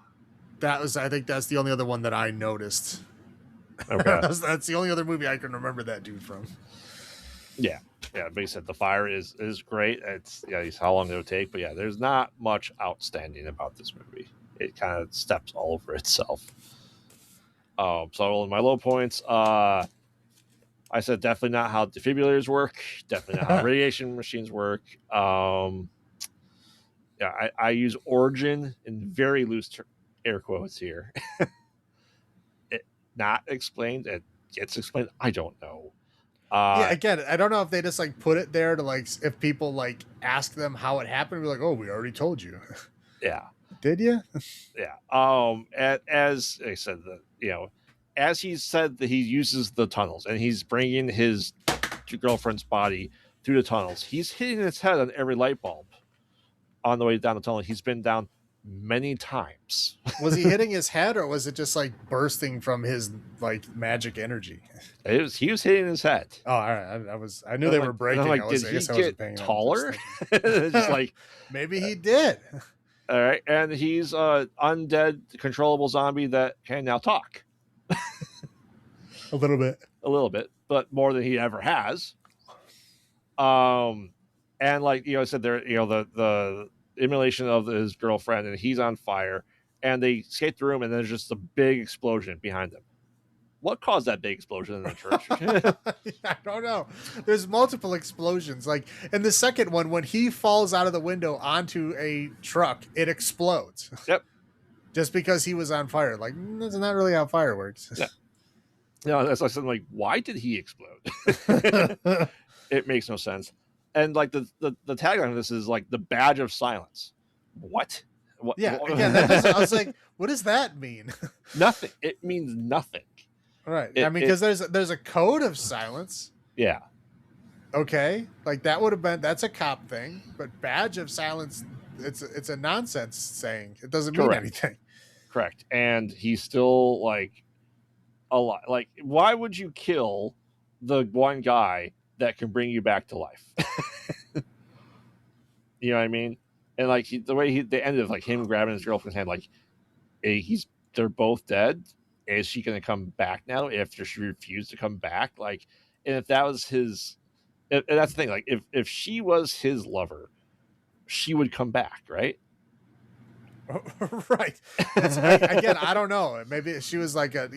I think that's the only other one that I noticed. okay. That's the only other movie I can remember that dude from. Yeah. But you said The Fire is great. It's how long it'll take, but there's not much outstanding about this movie. It kind of steps all over itself. So my low points, I said definitely not how defibrillators work, definitely not how radiation machines work. I use origin in very loose air quotes here. It not explained. It gets explained. I don't know. Again, I don't know if they just like put it there to like if people like ask them how it happened, we're like, oh, we already told you. Yeah. Did you? Yeah. As I said, as he said that he uses the tunnels and he's bringing his girlfriend's body through the tunnels, he's hitting his head on every light bulb on the way down the tunnel. He's been down many times. Was he hitting his head or was it just like bursting from his like magic energy? He was hitting his head. Oh, all right. I knew they were breaking. Like, did he get taller? Just like maybe he did. All right, and he's an undead, controllable zombie that can now talk. A little bit, but more than he ever has. And like I said, there, the immolation of his girlfriend, and he's on fire, and they escape the room, and there's just a big explosion behind them. What caused that big explosion in the church? I don't know. There's multiple explosions. Like in the second one, when he falls out of the window onto a truck, it explodes. Yep. Just because he was on fire. Like, that's not really how fire works. Yeah. That's like something like, why did he explode? It makes no sense. And like the tagline of this is like the badge of silence. What? Yeah. Again, I was like, what does that mean? Nothing. It means nothing. Right. Because there's a code of silence. Yeah. Okay. Like that would have been, that's a cop thing, but badge of silence, it's a nonsense saying. It doesn't mean anything. Correct. And he's still like a lot. Like, why would you kill the one guy that can bring you back to life? You know what I mean? And like the way they ended, like him grabbing his girlfriend's hand, like they're both dead. Is she going to come back now after she refused to come back? Like, and if that was his, and that's the thing. Like, if she was his lover, she would come back, right? Right. Again, I don't know. Maybe she was like a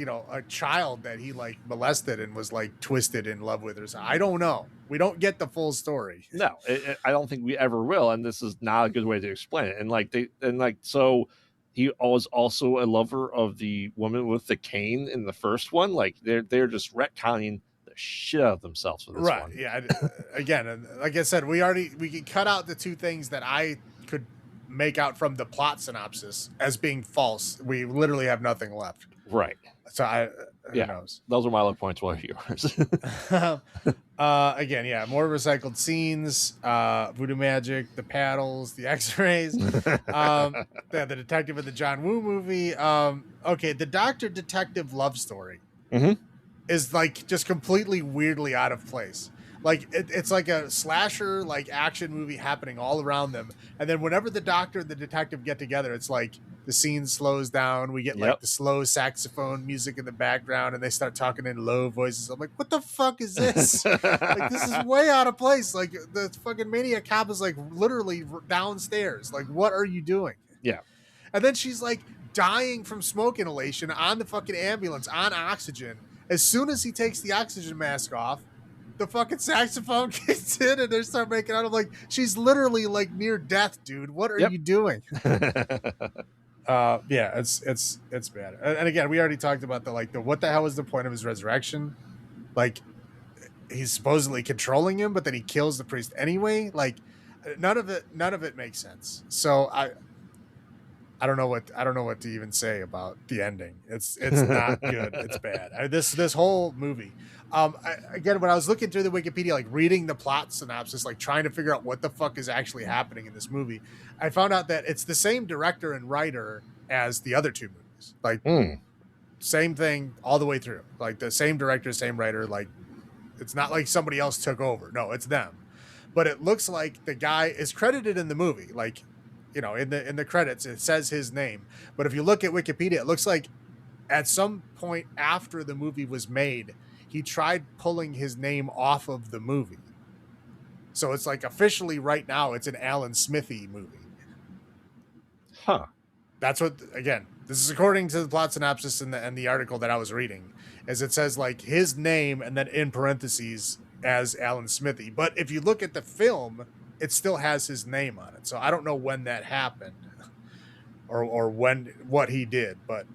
child that he like molested and was like twisted in love with her. So I don't know. We don't get the full story. No, I don't think we ever will. And this is not a good way to explain it. So he was also a lover of the woman with the cane in the first one. Like they're just retconning the shit out of themselves for this one. Right. Yeah. Again, like I said, we can cut out the two things that I could make out from the plot synopsis as being false. We literally have nothing left. Right. So who knows? Those are my low points. What are yours? Again, more recycled scenes, voodoo magic, the paddles, the x-rays, the detective in the John Woo movie. Okay, the doctor detective love story is like just completely weirdly out of place. Like it's like a slasher like action movie happening all around them, and then whenever the doctor and the detective get together, it's like the scene slows down. We get like the slow saxophone music in the background, and they start talking in low voices. I'm like, what the fuck is this? Like, this is way out of place. Like the fucking Maniac Cop is like literally downstairs. Like, what are you doing? Yeah. And then she's like dying from smoke inhalation on the fucking ambulance on oxygen. As soon as he takes the oxygen mask off, the fucking saxophone kicks in and they start making out. I'm like, she's literally like near death, dude. What are you doing? It's bad. And again, we already talked about the what the hell is the point of his resurrection? Like, he's supposedly controlling him, but then he kills the priest anyway. Like, none of it makes sense. So I don't know what to even say about the ending. It's not good. It's bad. This whole movie. Again, when I was looking through the Wikipedia, like reading the plot synopsis, like trying to figure out what the fuck is actually happening in this movie, I found out that it's the same director and writer as the other two movies. Like same thing all the way through. Like the same director, same writer. Like it's not like somebody else took over. No, it's them. But it looks like the guy is credited in the movie. Like, you know, in the credits, it says his name. But if you look at Wikipedia, it looks like at some point after the movie was made, he tried pulling his name off of the movie. So it's like officially right now, it's an Alan Smithy movie. Huh. That's what, again, this is according to the plot synopsis and the article that I was reading, as it says like his name and then in parentheses as Alan Smithy. But if you look at the film, it still has his name on it. So I don't know when that happened or what he did, but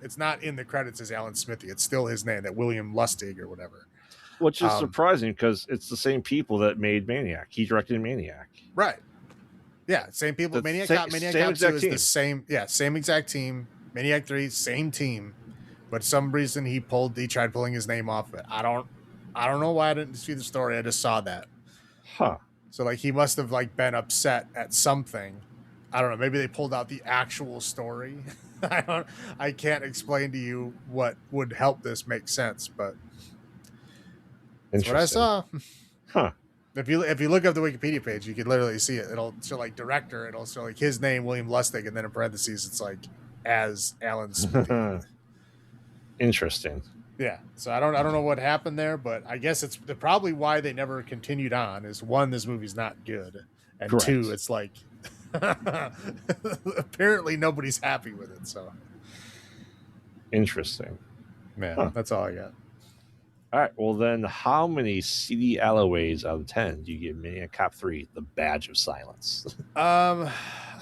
it's not in the credits as Alan Smithy. It's still his name, that William Lustig or whatever. Which is surprising because it's the same people that made Maniac. He directed Maniac. Right. Yeah, same people. Maniac Cop 2 is the same. Yeah, same exact team. Maniac 3, same team. But some reason he tried pulling his name off it. I don't know why I didn't see the story. I just saw that. Huh. So like he must have like been upset at something. I don't know. Maybe they pulled out the actual story. I can't explain to you what would help this make sense, but that's what I saw. Huh. If you look up the Wikipedia page, you can literally see it. It'll show like director. It'll show like his name, William Lustig, and then in parentheses, it's like as Alan Smith. Interesting. Yeah. So I don't know what happened there, but I guess it's probably why they never continued on. Is one, this movie's not good, and correct. Two, it's like apparently nobody's happy with it. So interesting. Man, That's all I got. All right. Well, then, how many CD alloways out of 10 do you give Maniac Cop 3, The Badge of Silence? I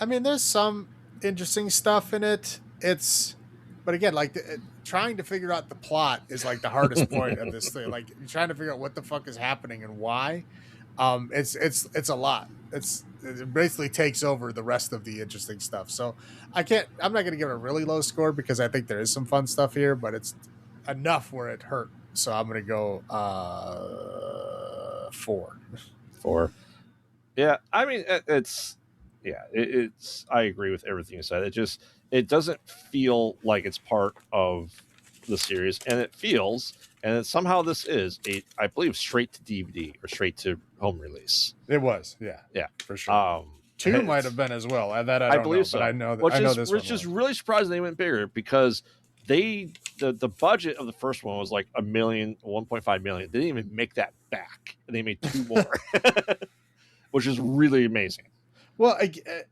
mean, there's some interesting stuff in it. But again, like trying to figure out the plot is like the hardest point of this thing. Like you're trying to figure out what the fuck is happening and why. It's a lot. It basically takes over the rest of the interesting stuff. So I'm not going to give it a really low score because I think there is some fun stuff here, but it's enough where it hurt. So I'm going to go 4. 4. Yeah. I mean, it's I agree with everything you said. It doesn't feel like it's part of the series, and somehow this is I believe straight to DVD or straight to home release. It was. Yeah, for sure. 2 might have been as well. That I believe know, so. But I know this which is really surprising they went bigger because the budget of the first one was like $1 million, 1.5 million. They didn't even make that back. They made 2 more, which is really amazing. Well,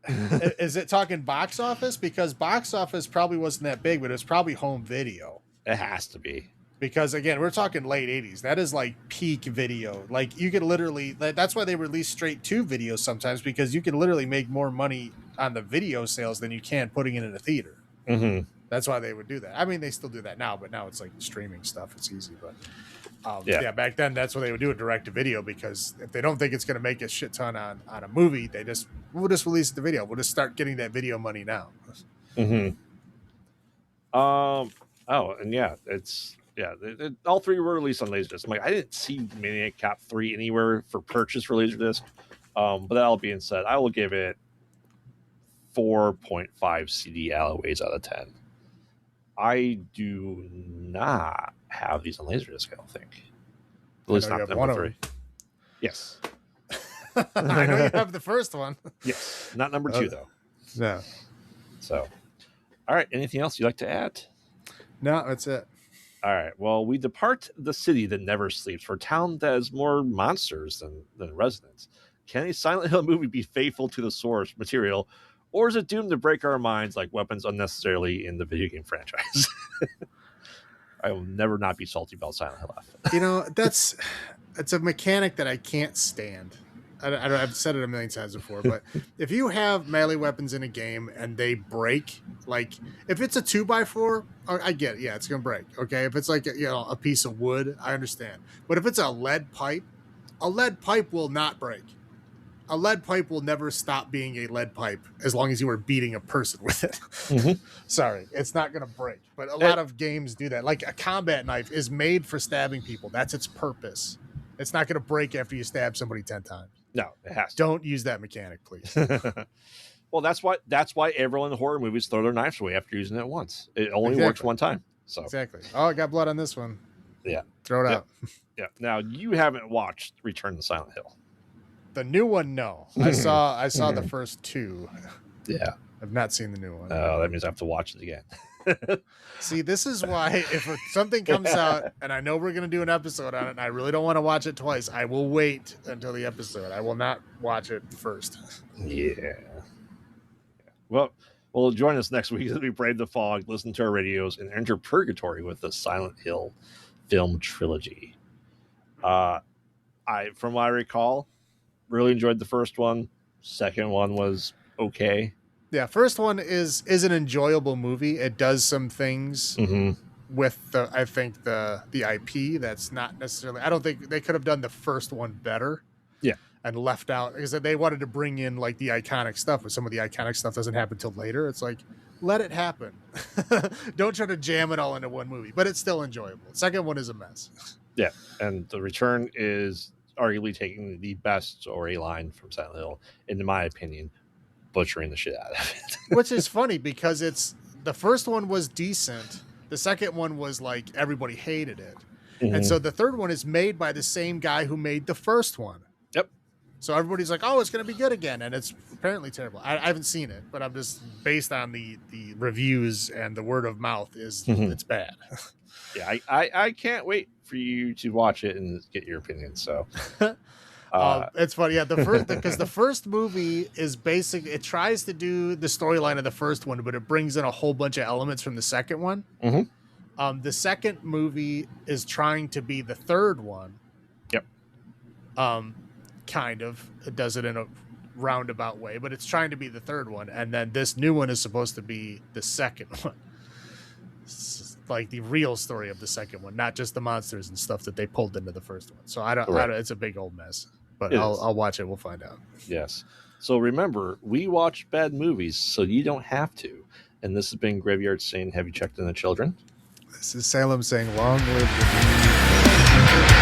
is it talking box office? Because box office probably wasn't that big, but it's probably home video. It has to be. Because again, we're talking late 80s. That is like peak video. Like you could literally, that's why they release straight to video sometimes, because you can literally make more money on the video sales than you can putting it in a theater. Mm-hmm. That's why they would do that. I mean, they still do that now, but now it's like streaming stuff. It's easy, but back then that's what they would do, a direct to video, because if they don't think it's going to make a shit ton on a movie, we'll just release the video. We'll just start getting that video money now. Mm-hmm. All 3 were released on Laserdisc. I'm like, I didn't see Maniac Cop 3 anywhere for purchase for Laserdisc. But that all being said, I will give it 4.5 CD alloways out of 10. I do not have these on Laserdisc, I don't think. At least not number 3. Yes. I know you have the first one. Yes. Not number 2, though. No. So, all right. Anything else you'd like to add? No, that's it. All right. Well, we depart the city that never sleeps for a town that has more monsters than residents. Can a Silent Hill movie be faithful to the source material, or is it doomed to break our minds like weapons unnecessarily in the video game franchise? I will never not be salty about Silent Hill. You know, it's a mechanic that I can't stand. I've said it a million times before, but if you have melee weapons in a game and they break, like if it's a 2x4, I get it. Yeah, it's going to break. Okay. If it's like, a piece of wood, I understand. But if it's a lead pipe will not break. a lead pipe will never stop being a lead pipe as long as you are beating a person with it. Sorry, it's not going to break. But a lot of games do that. Like a combat knife is made for stabbing people. That's its purpose. It's not going to break after you stab somebody 10 times. No, it has to. Don't use that mechanic, please. Well, that's why everyone in the horror movies throw their knives away after using it once. It only works one time. So exactly. Oh, I got blood on this one. Yeah. Throw it out. Yeah. Now you haven't watched Return to Silent Hill. The new one, no. I saw the first two. Yeah. I've not seen the new one. Oh, that means I have to watch it again. See, this is why if something comes out and I know we're going to do an episode on it and I really don't want to watch it twice, I will wait until the episode. I will not watch it first. Yeah. Well, join us next week as we brave the fog, listen to our radios, and enter purgatory with the Silent Hill film trilogy. From what I recall, really enjoyed the first one. Second one was okay. Yeah, first one is an enjoyable movie. It does some things with the IP that's not necessarily. I don't think they could have done the first one better. Yeah, and left out because they wanted to bring in like the iconic stuff, but some of the iconic stuff doesn't happen till later. It's like, let it happen. Don't try to jam it all into one movie, but it's still enjoyable. Second one is a mess. Yeah, and The Return is arguably taking the best storyline from Silent Hill, in my opinion, butchering the shit out of it. Which is funny because the first one was decent. The second one was like everybody hated it. And so the third one is made by the same guy who made the first one. Yep. So everybody's like, oh, it's going to be good again. And it's apparently terrible. I haven't seen it, but I'm just based on the reviews and the word of mouth it's bad. Yeah, I can't wait for you to watch it and get your opinion. So it's funny. Yeah, because the first movie is basic. It tries to do the storyline of the first one, but it brings in a whole bunch of elements from the second one. The second movie is trying to be the third one. Yep. Kind of. It does it in a roundabout way, but it's trying to be the third one. And then this new one is supposed to be the second one. It's like the real story of the second one, not just the monsters and stuff that they pulled into the first one. So I don't it's a big old mess, but I'll watch it. We'll find out. Yes. So remember, we watch bad movies so you don't have to. And this has been Graveyard saying, have you checked on the children? This is Salem saying, long live the